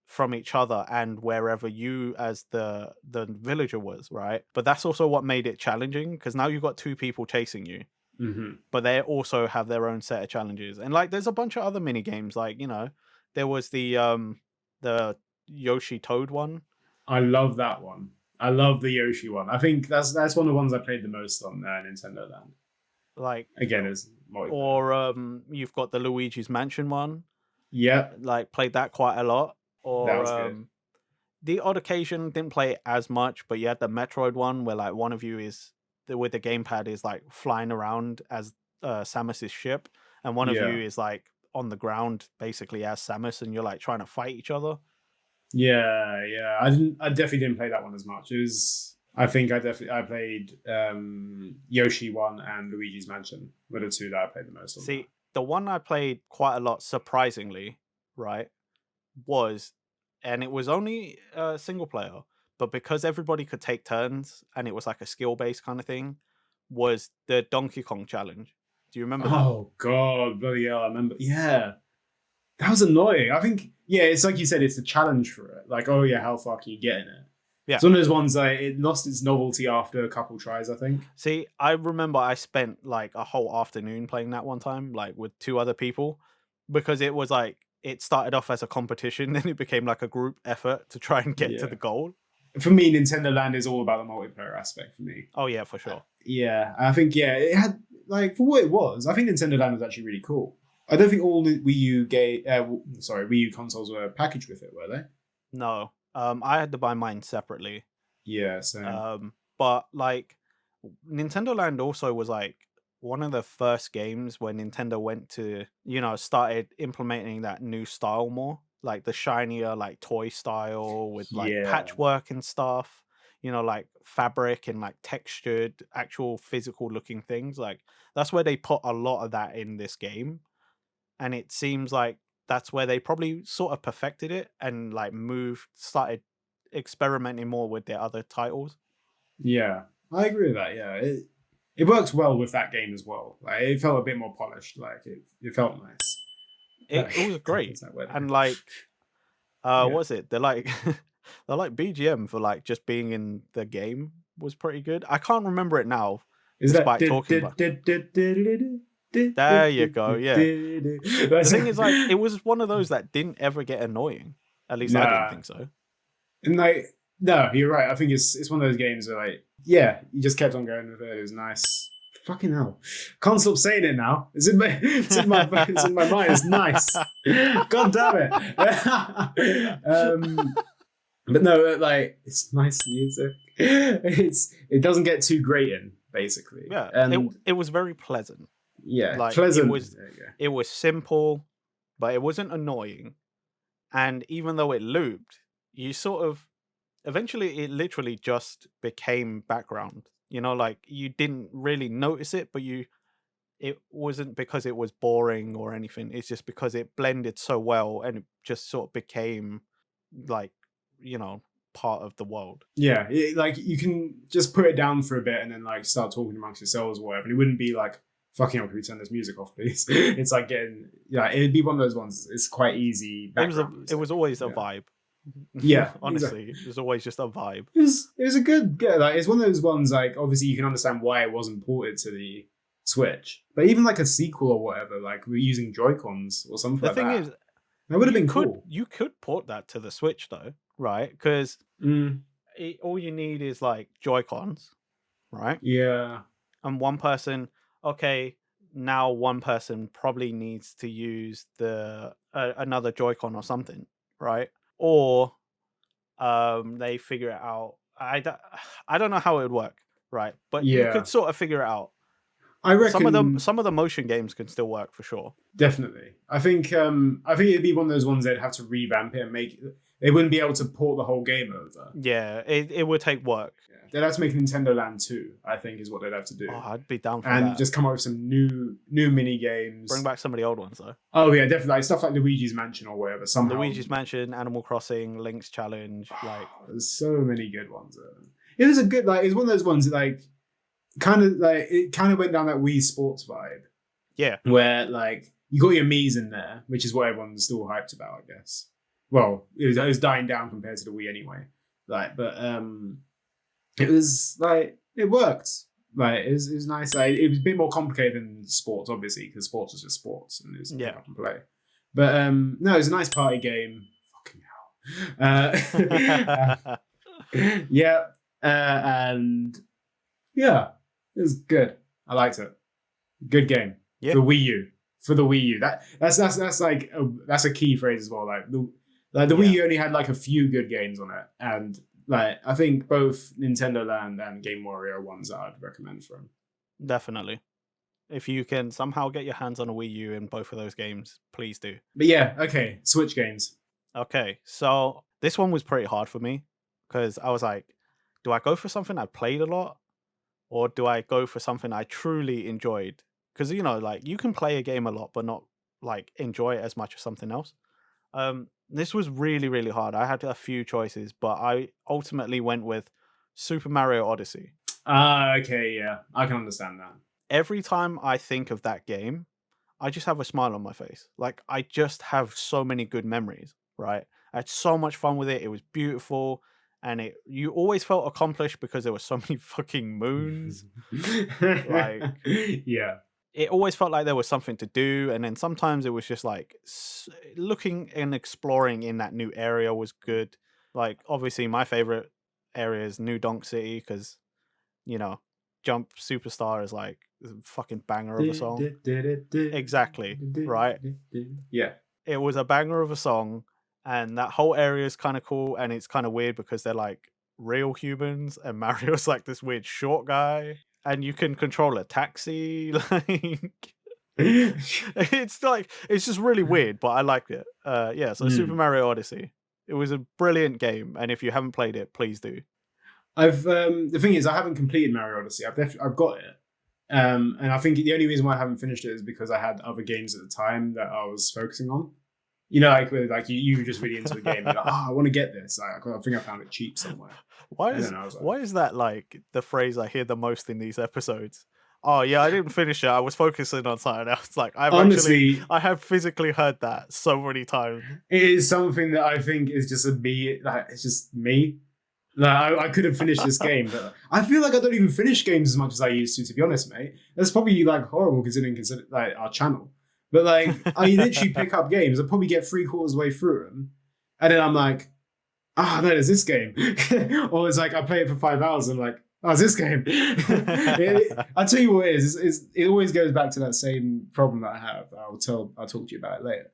from each other and wherever you as the villager was, right? But that's also what made it challenging because now you've got 2 people chasing you, Hmm. but they also have their own set of challenges. And like there's a bunch of other mini games, like, there was the Yoshi Toad one. I love that one. I love the Yoshi one. I think that's one of the ones I played the most on Nintendo Land. Like, Again, it's multiplayer. or you've got the Luigi's Mansion one. Yep, Like played that quite a lot. that Or was good. the odd occasion didn't play it as much, but you had the Metroid one where like one of you is with the gamepad is like flying around as Samus's ship, and one of you Yeah, is like on the ground basically as Samus, and you're like trying to fight each other. yeah. I definitely didn't play that one as much. It was. I think I played Yoshi one and Luigi's Mansion were the 2 that I played the most on that. See, the one I played quite a lot, surprisingly, right, was, and it was only single player, but because everybody could take turns and it was like a skill based kind of thing, was the Donkey Kong challenge. Do you remember that? Oh God, bloody hell! I remember. Yeah, that was annoying. I think yeah, it's like you said, it's the challenge for it. Like, oh yeah, how far can you get in it? Yeah. It's one of those ones that it lost its novelty after a couple tries, I think. See, I remember I spent like a whole afternoon playing that one time, like with 2 other people, because it was like it started off as a competition, then it became like a group effort to try and get to Yeah. the goal. For me, Nintendo Land is all about the multiplayer aspect for me. Oh yeah, for sure. Yeah, I think yeah, it had like for what it was. I think Nintendo Land was actually really cool. I don't think all the Wii U consoles were packaged with it, were they? No, I had to buy mine separately. Yeah, same. But like Nintendo Land also was like one of the first games where Nintendo went to, started implementing that new style more, like the shinier, like toy style with like Yeah, patchwork and stuff, like fabric and like textured, actual physical looking things. Like that's where they put a lot of that in this game. And it seems like that's where they probably sort of perfected it and like started experimenting more with their other titles. yeah, I agree with that. Yeah, it works well with that game as well. Like it felt a bit more polished. Like it felt nice. It was great. Is that weird? And like Yeah. what was it? They're like they're like BGM for like just being in the game was pretty good. I can't remember it now Is that despite talking about. There you go. Yeah. The thing is like it was one of those that didn't ever get annoying. At least I didn't nah, think so. and like no, you're right. I think it's one of those games where like yeah, you just kept on going with it. It was nice. Fucking hell, can't stop saying it now. It's in my it's in my mind. It's nice. God damn it. But no, like it's nice music. It doesn't get too grating, basically. Yeah. And it was very pleasant. yeah, Like pleasant. There you go. It was simple, but it wasn't annoying. And even though it looped, you sort of eventually it literally just became background. Like you didn't really notice it, but it wasn't because it was boring or anything. It's just because it blended so well and it just sort of became like, part of the world. Yeah, like you can just put it down for a bit and then like start talking amongst yourselves or whatever. And it wouldn't be like fucking hell, can we turn this music off, please? It's like getting it'd be one of those ones. It's quite easy. It was always a vibe. Yeah, exactly. Honestly, it was always just a vibe. It was a good, yeah, like it's one of those ones like obviously you can understand why it wasn't ported to the Switch, but even like a sequel or whatever, like we're using Joy-Cons or something The like thing that, is, that would have been cool. you could port that to the Switch though, right? Because Mm, all you need is like Joy Cons, right? yeah, And one person, okay, now one person probably needs to use the another Joy-Con or something, right? Or they figure it out. I don't know how it would work, right? But you yeah. could sort of figure it out. I reckon Some of the motion games can still work for sure. definitely. I think it'd be one of those ones they'd have to revamp it and make. They wouldn't be able to port the whole game over. Yeah, it would take work. Yeah. They'd have to make Nintendo Land 2, I think, is what they'd have to do. Oh, I'd be down for And that. just come up with some new mini games. Bring back some of the old ones though. Oh yeah, definitely. Like, stuff like Luigi's Mansion or whatever. Somehow. Luigi's Mansion, Animal Crossing, Link's Challenge, like There's so many good ones. It was a good like. It's one of those ones that like kind of went down that Wii Sports vibe. yeah. Where like you got your Mii's in there, which is what everyone's still hyped about, I guess. Well, it was dying down compared to the Wii anyway. Like, but it was like it worked. Like it was nice. Like, it was a bit more complicated than sports, obviously, because sports was just sports and it was pick up and play. But no, it was a nice party game. Fucking hell. Yeah, and yeah, it was good. I liked it. Good game. Yeah. For Wii U. For the Wii U. That's like that's a key phrase as well. Like the Wii U only had like a few good games on it, and like I think both Nintendo Land and Game Warrior are ones that I'd recommend for them. Definitely. If you can somehow get your hands on a Wii U in both of those games, please do. But yeah, okay, Switch games. Okay, so this one was pretty hard for me because I was like, do I go for something I played a lot or do I go for something I truly enjoyed? Because, you know, like you can play a game a lot, but not like enjoy it as much as something else. This was really, really hard. I had a few choices, but I ultimately went with Super Mario Odyssey. Okay, yeah, I can understand that. Every time I think of that game, I just have a smile on my face. Like I just have so many good memories, right? I had so much fun with it. It was beautiful, and you always felt accomplished because there were so many fucking moons. Like yeah, it always felt like there was something to do, and then sometimes it was just like looking and exploring in that new area was good. Like obviously my favorite area is New Donk City because you know Jump Superstar is like a fucking banger of a song. Exactly, right? Yeah. It was a banger of a song, and that whole area is kind of cool, and it's kind of weird because they're like real humans, and Mario's like this weird short guy, and you can control a taxi. Like it's just really weird, but I liked it. Yeah, so Super Mario Odyssey. It was a brilliant game, and if you haven't played it, please do. I've the thing is I haven't completed Mario Odyssey. I've got it. And I think the only reason why I haven't finished it is because I had other games at the time that I was focusing on. You know, like you were just really into the game. You're like, I want to get this. Like, I think I found it cheap somewhere. Why is that like the phrase I hear the most in these episodes? Oh yeah, I didn't finish it. I was focusing on something else. Like I have physically heard that so many times. It is something that I think is just it's just me. Like I could have finished this game, but I feel like I don't even finish games as much as I used to be honest, mate. That's probably like horrible considering like our channel. But like I literally pick up games, I probably get 3/4 of the way through them, and then I'm like, no, there's this game. Or it's like I play it for 5 hours and I'm like, it's this game. I'll tell you what it is. It always goes back to that same problem that I have. I'll talk to you about it later,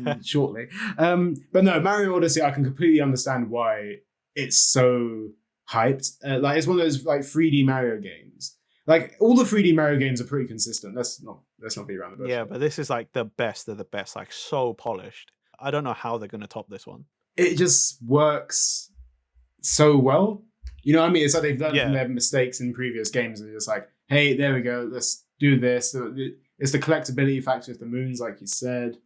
like, shortly. But no, Mario Odyssey, I can completely understand why it's so hyped. Like it's one of those like 3D Mario games. Like all the 3D Mario games are pretty consistent. Let's not be around the bush. Yeah, but this is like the best of the best. Like so polished. I don't know how they're going to top this one. It just works so well. You know what I mean? It's like they've learned from their mistakes in previous games and just like, hey, there we go, let's do this. It's the collectability factor of the moons, like you said.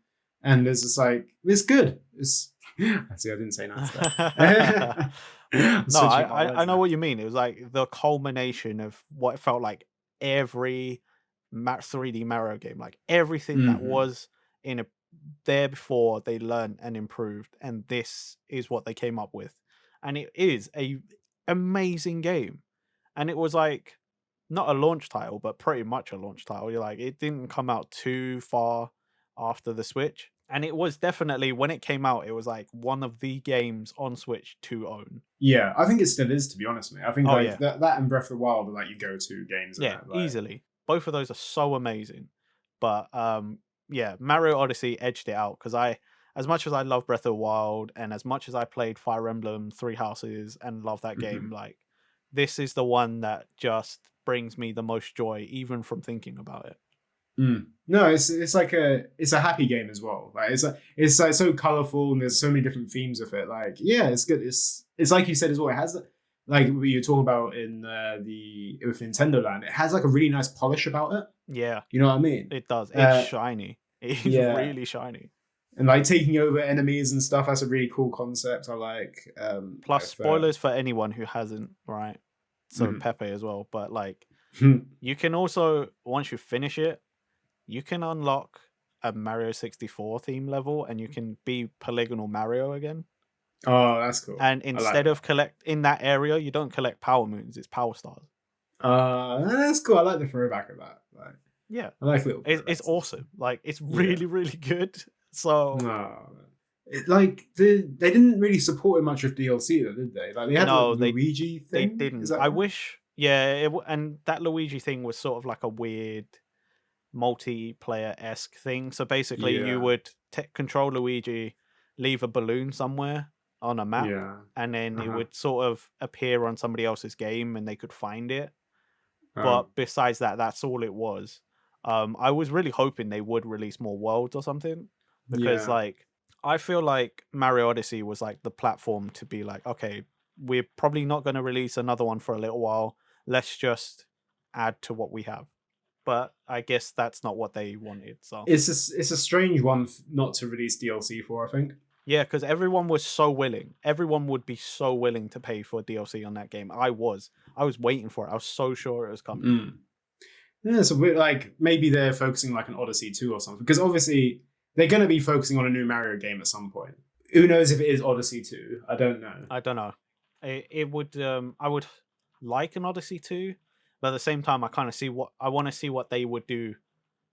And there's just like, it's good. See, I didn't say that. No, I know what you mean. It was like the culmination of what it felt like every 3D Mario game. Like everything that was in there before they learned and improved, and this is what they came up with. And it is a amazing game. And it was like not a launch title, but pretty much a launch title. You're like, it didn't come out too far after the Switch. And it was definitely, when it came out, it was like one of the games on Switch to own. Yeah, I think it still is, to be honest, mate. I think Oh, like yeah. that and Breath of the Wild are like your go-to games. Yeah, Like, easily. Both of those are so amazing. But yeah, Mario Odyssey edged it out because as much as I love Breath of the Wild and as much as I played Fire Emblem Three Houses and love that game, like this is the one that just brings me the most joy, even from thinking about it. No, it's like it's a happy game as well. Like it's like so colorful and there's so many different themes of it. Like yeah, it's good. It's like you said as well. It has like what you're talking about in the with Nintendo Land. It has like a really nice polish about it. Yeah, you know what I mean. it does. It's shiny. It's really shiny. And like taking over enemies and stuff. That's a really cool concept. I like. Plus, spoilers for anyone who hasn't, right? So Pepe as well, but like you can also, once you finish it, you can unlock a Mario 64 theme level and you can be polygonal Mario again. Oh, that's cool. And instead of collect in that area, you don't collect power moons, it's power stars. That's cool. I like the throwback of that. Like, yeah. I like little it's awesome. Like it's really, really good. So like they didn't really support it much with DLC though, did they? Like they had the Luigi thing. They didn't. I right? wish and that Luigi thing was sort of like a weird multiplayer-esque thing. So basically you would control Luigi, leave a balloon somewhere on a map, and then it would sort of appear on somebody else's game and they could find it. But besides that, that's all it was. I was really hoping they would release more worlds or something, because like I feel like Mario Odyssey was like the platform to be like, okay, we're probably not going to release another one for a little while. Let's just add to what we have. But I guess that's not what they wanted. So it's a strange one not to release DLC for, I think. Yeah, because everyone was so willing. Everyone would be so willing to pay for DLC on that game. I was waiting for it. I was so sure it was coming. Yeah, so we're like maybe they're focusing like an Odyssey 2 or something. Because obviously they're going to be focusing on a new Mario game at some point. Who knows if it is Odyssey 2? I don't know. It would. I would like an Odyssey 2. But at the same time, I kind of I want to see what they would do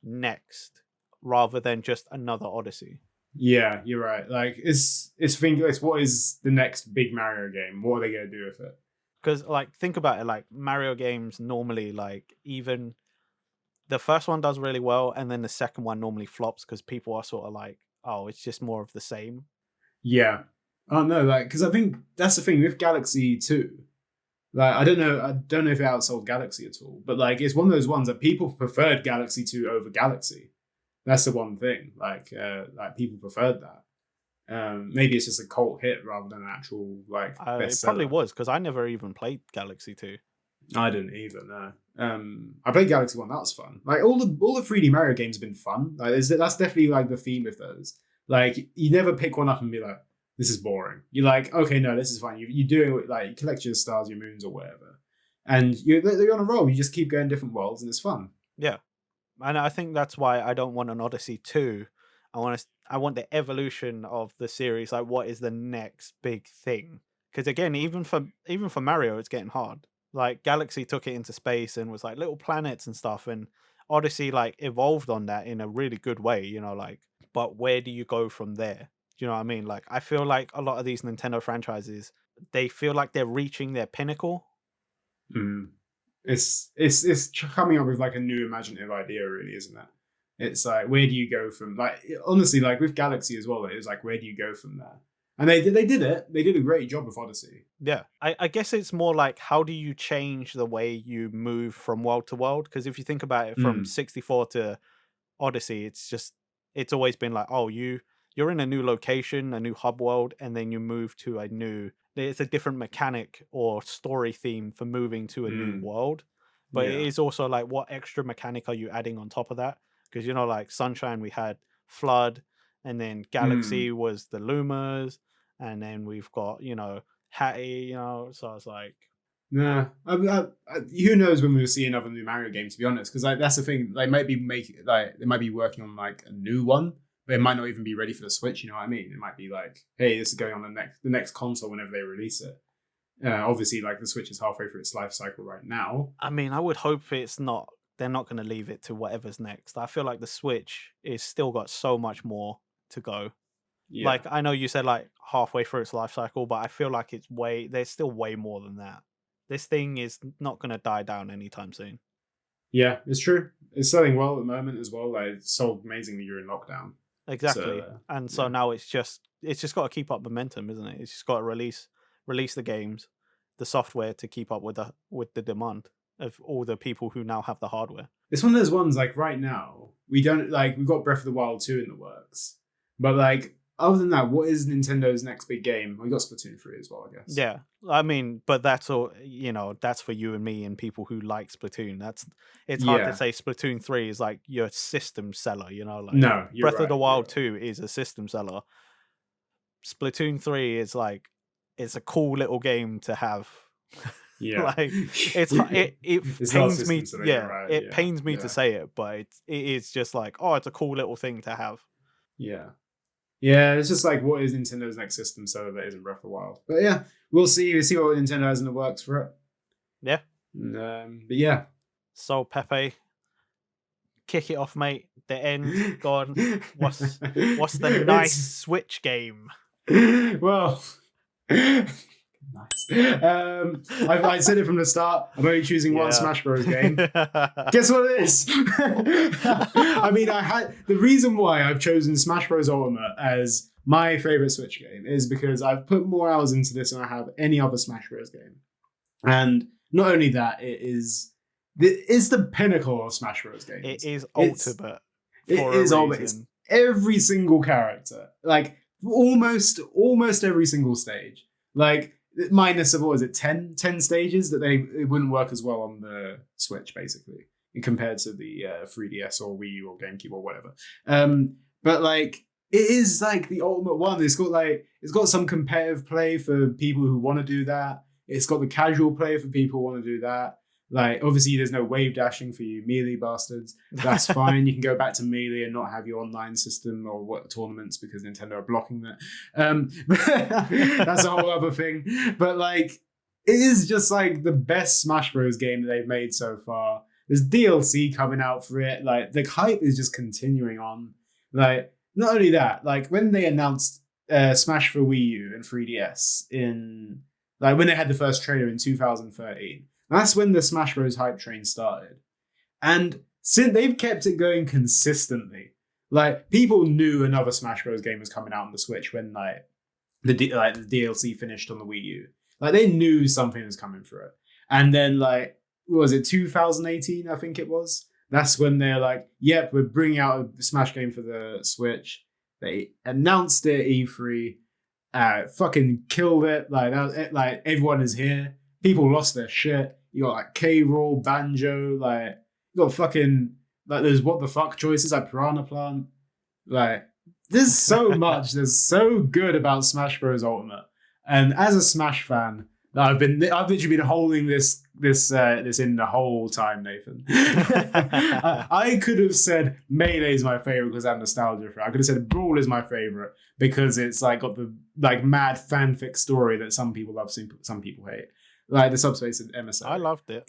next, rather than just another Odyssey. Yeah, you're right. Like it's what is the next big Mario game? What are they gonna do with it? Because like think about it, like Mario games normally, like even the first one does really well, and then the second one normally flops because people are sort of like, oh, it's just more of the same. Yeah. Oh no, like because I think that's the thing with Galaxy 2. Like I don't know if it outsold Galaxy at all, but like it's one of those ones that people preferred Galaxy 2 over Galaxy. That's the one thing. Like people preferred that. Maybe it's just a cult hit rather than an actual like. It probably was because I never even played Galaxy 2. I didn't either. No. I played Galaxy 1. That was fun. Like all the 3D Mario games have been fun. Like that's definitely like the theme of those. Like you never pick one up and be like, this is boring. You're like, okay, no, this is fine. You do it like you collect your stars, your moons, or whatever, and you're on a roll. You just keep going different worlds, and it's fun. Yeah, and I think that's why I don't want an Odyssey 2. I want the evolution of the series. Like, what is the next big thing? Because again, even for Mario, it's getting hard. Like Galaxy took it into space and was like little planets and stuff, and Odyssey like evolved on that in a really good way. You know, like, but where do you go from there? Do you know what I mean? Like, I feel like a lot of these Nintendo franchises, they feel like they're reaching their pinnacle. It's coming up with like a new imaginative idea, really, isn't it? It's like, where do you go from? Like, honestly, like with Galaxy as well, it was like, where do you go from there? And they did it. They did a great job with Odyssey. Yeah, I guess it's more like, how do you change the way you move from world to world? Because if you think about it, from 64 to Odyssey, it's always been like, oh, you're in a new location, a new hub world, and then you move to it's a different mechanic or story theme for moving to a new world. But it is also like, what extra mechanic are you adding on top of that? Because, you know, like Sunshine, we had Flood, and then Galaxy was the Lumas, and then we've got, you know, Hattie, you know, so I was like... Nah, who knows when we'll see another new Mario game, to be honest, because like that's the thing, they might be working on like a new one, but it might not even be ready for the Switch. You know what I mean? It might be like, hey, this is going on the next console whenever they release it. Obviously, like the Switch is halfway through its life cycle right now. I mean, I would hope it's not. They're not going to leave it to whatever's next. I feel like the Switch is still got so much more to go. Yeah. Like, I know you said like halfway through its life cycle, but I feel like there's still way more than that. This thing is not going to die down anytime soon. Yeah, it's true. It's selling well at the moment as well. Like, it's sold amazingly during lockdown. Exactly. So yeah. now it's just got to keep up momentum, isn't it? It's just got to release the games, the software to keep up with the demand of all the people who now have the hardware. It's one of those ones like right now, we've got Breath of the Wild 2 in the works. But like other than that, what is Nintendo's next big game? We got Splatoon 3 as well, I guess. Yeah. I mean, but that's all, that's for you and me and people who like Splatoon. It's hard to say Splatoon 3 is like your system seller, like no, you're Breath of the Wild right. 2 is a system seller. Splatoon 3 is like, it's a cool little game to have. Yeah. Like it pains me. It pains me to say it, but it is just like, oh, it's a cool little thing to have. Yeah. Yeah, it's just like, what is Nintendo's next system seller that isn't Breath of the Wild? But yeah, we'll see. We'll see what Nintendo has in the works for it. Yeah. But yeah. So Pepe, kick it off, mate. The end gone. What's the nice Switch game? Well, nice. I said it from the start. I'm only choosing one Smash Bros. Game. Guess what it is? I mean, the reason why I've chosen Smash Bros. Ultimate as my favorite Switch game is because I've put more hours into this than I have any other Smash Bros. Game. And not only that, it's the pinnacle of Smash Bros. Games. It is ultimate. It is ultimate. It's every single character, like almost every single stage, like minus of what is it, 10 stages that it wouldn't work as well on the Switch basically compared to the 3DS or Wii U or GameCube or whatever. But like it is like the ultimate one. It's got some competitive play for people who want to do that. It's got the casual play for people who want to do that. Like, obviously, there's no wave dashing for you melee bastards. That's fine. You can go back to melee and not have your online system or what tournaments because Nintendo are blocking that. That's a whole other thing. But, like, it is just, like, the best Smash Bros. Game that they've made so far. There's DLC coming out for it. Like, the hype is just continuing on. Like, not only that, like, when they announced Smash for Wii U and 3DS when they had the first trailer in 2013, that's when the Smash Bros. Hype train started. And since they've kept it going consistently, like people knew another Smash Bros. Game was coming out on the Switch when the DLC finished on the Wii U. Like they knew something was coming for it. And then like, what was it, 2018, I think it was? That's when they're like, yep, we're bringing out a Smash game for the Switch. They announced it at E3, fucking killed it. Like everyone is here. People lost their shit. You got like K-Rool, Banjo, like you got fucking like there's what the fuck choices like Piranha Plant. Like there's so much. There's so good about Smash Bros. Ultimate. And as a Smash fan, I've literally been holding this in the whole time, Nathan. I could have said Melee is my favorite because I have nostalgia for it. I could have said Brawl is my favorite because it's like got the like mad fanfic story that some people love, some people hate. Like the Subspace and MSI. I loved it.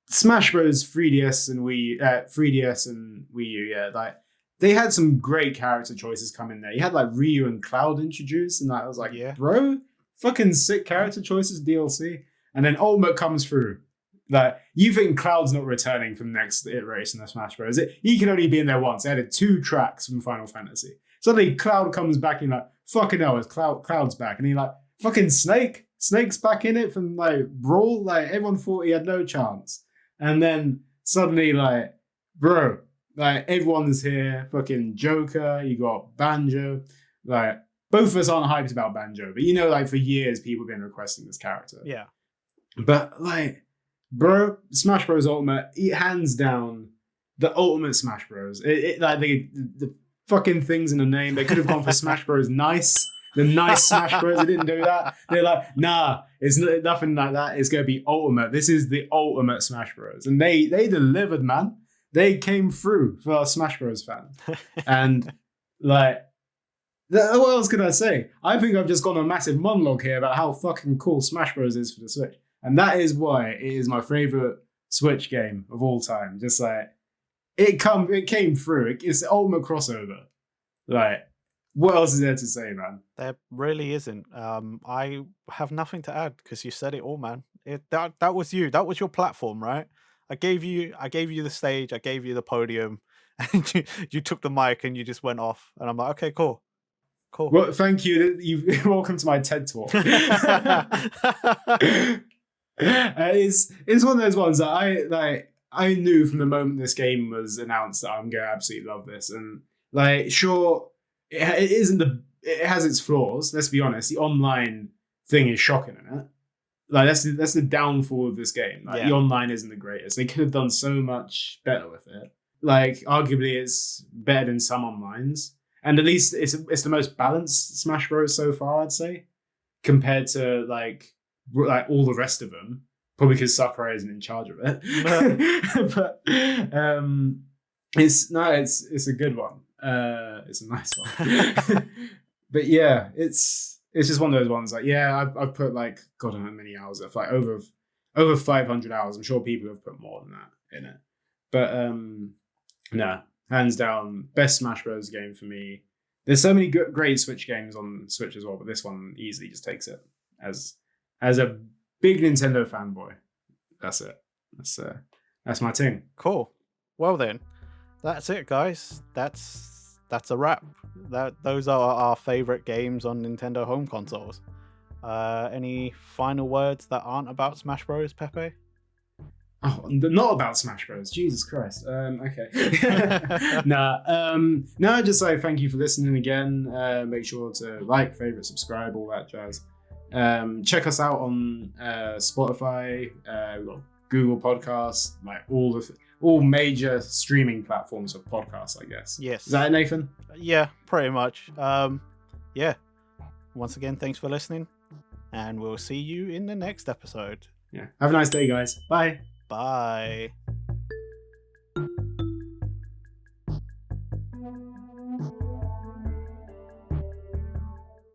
Smash Bros. 3DS and Wii U, yeah, like they had some great character choices come in there. You had like Ryu and Cloud introduced, and like, I was like, bro, fucking sick character choices DLC. And then Ultimate comes through. Like you think Cloud's not returning from the next iteration of Smash Bros. He can only be in there once. They added 2 tracks from Final Fantasy. Suddenly Cloud comes back and like, fucking hell, it's Cloud's back, and he like fucking Snake's back in it from like Brawl. Like everyone thought he had no chance, and then suddenly like, bro, like everyone's here. Fucking Joker, you got Banjo. Like both of us aren't hyped about Banjo, but like for years people have been requesting this character. Yeah, but like, bro, Smash Bros. Ultimate, hands down, the ultimate Smash Bros. Like the fucking things in the name. They could have gone for Smash Bros. Nice. The nice Smash Bros. They didn't do that. They're like, nah, it's nothing like that. It's going to be ultimate. This is the ultimate Smash Bros. And they delivered, man. They came through for our Smash Bros. Fans. And Like, what else could I say? I think I've just gone on a massive monologue here about how fucking cool Smash Bros is for the Switch. And that is why it is my favorite Switch game of all time. Just like, it came through. It's the ultimate crossover. Like, what else is there to say, man? There really isn't. I have nothing to add because you said it all, man. That was you. That was your platform, right? I gave you the stage. I gave you the podium, and you took the mic and you just went off. And I'm like, okay, cool. Well, thank you. You welcome to my TED talk. It's one of those ones that I knew from the moment this game was announced that I'm gonna absolutely love this. And like, sure, it isn't it has its flaws. Let's be honest. The online thing is shocking in it. Like that's the downfall of this game. Like the online isn't the greatest. They could have done so much better with it. Like arguably, it's better than some onlines. And at least it's the most balanced Smash Bros so far, I'd say, compared to like all the rest of them. Probably because Sakurai isn't in charge of it. But it's a good one. It's a nice one. But yeah, it's just one of those ones. Like I've put like God, I don't know how many hours. Like over 500 hours. I'm sure people have put more than that in it. But no. Hands down, best Smash Bros. Game for me. There's so many great Switch games on Switch as well, but this one easily just takes it as a big Nintendo fanboy. That's it. That's my thing. Cool. Well then, that's it, guys. That's a wrap. Those are our favorite games on Nintendo home consoles. Any final words that aren't about Smash Bros, Pepe? Oh, not about Smash Bros. Jesus Christ. Okay. No, just say thank you for listening again. Make sure to like, favorite, subscribe, all that jazz. Check us out on Spotify, we've got Google Podcasts, like all major streaming platforms of podcasts, I guess. Yes. Is that it, Nathan? Yeah, pretty much. Yeah. Once again, thanks for listening, and we'll see you in the next episode. Yeah. Have a nice day, guys. Bye. Bye.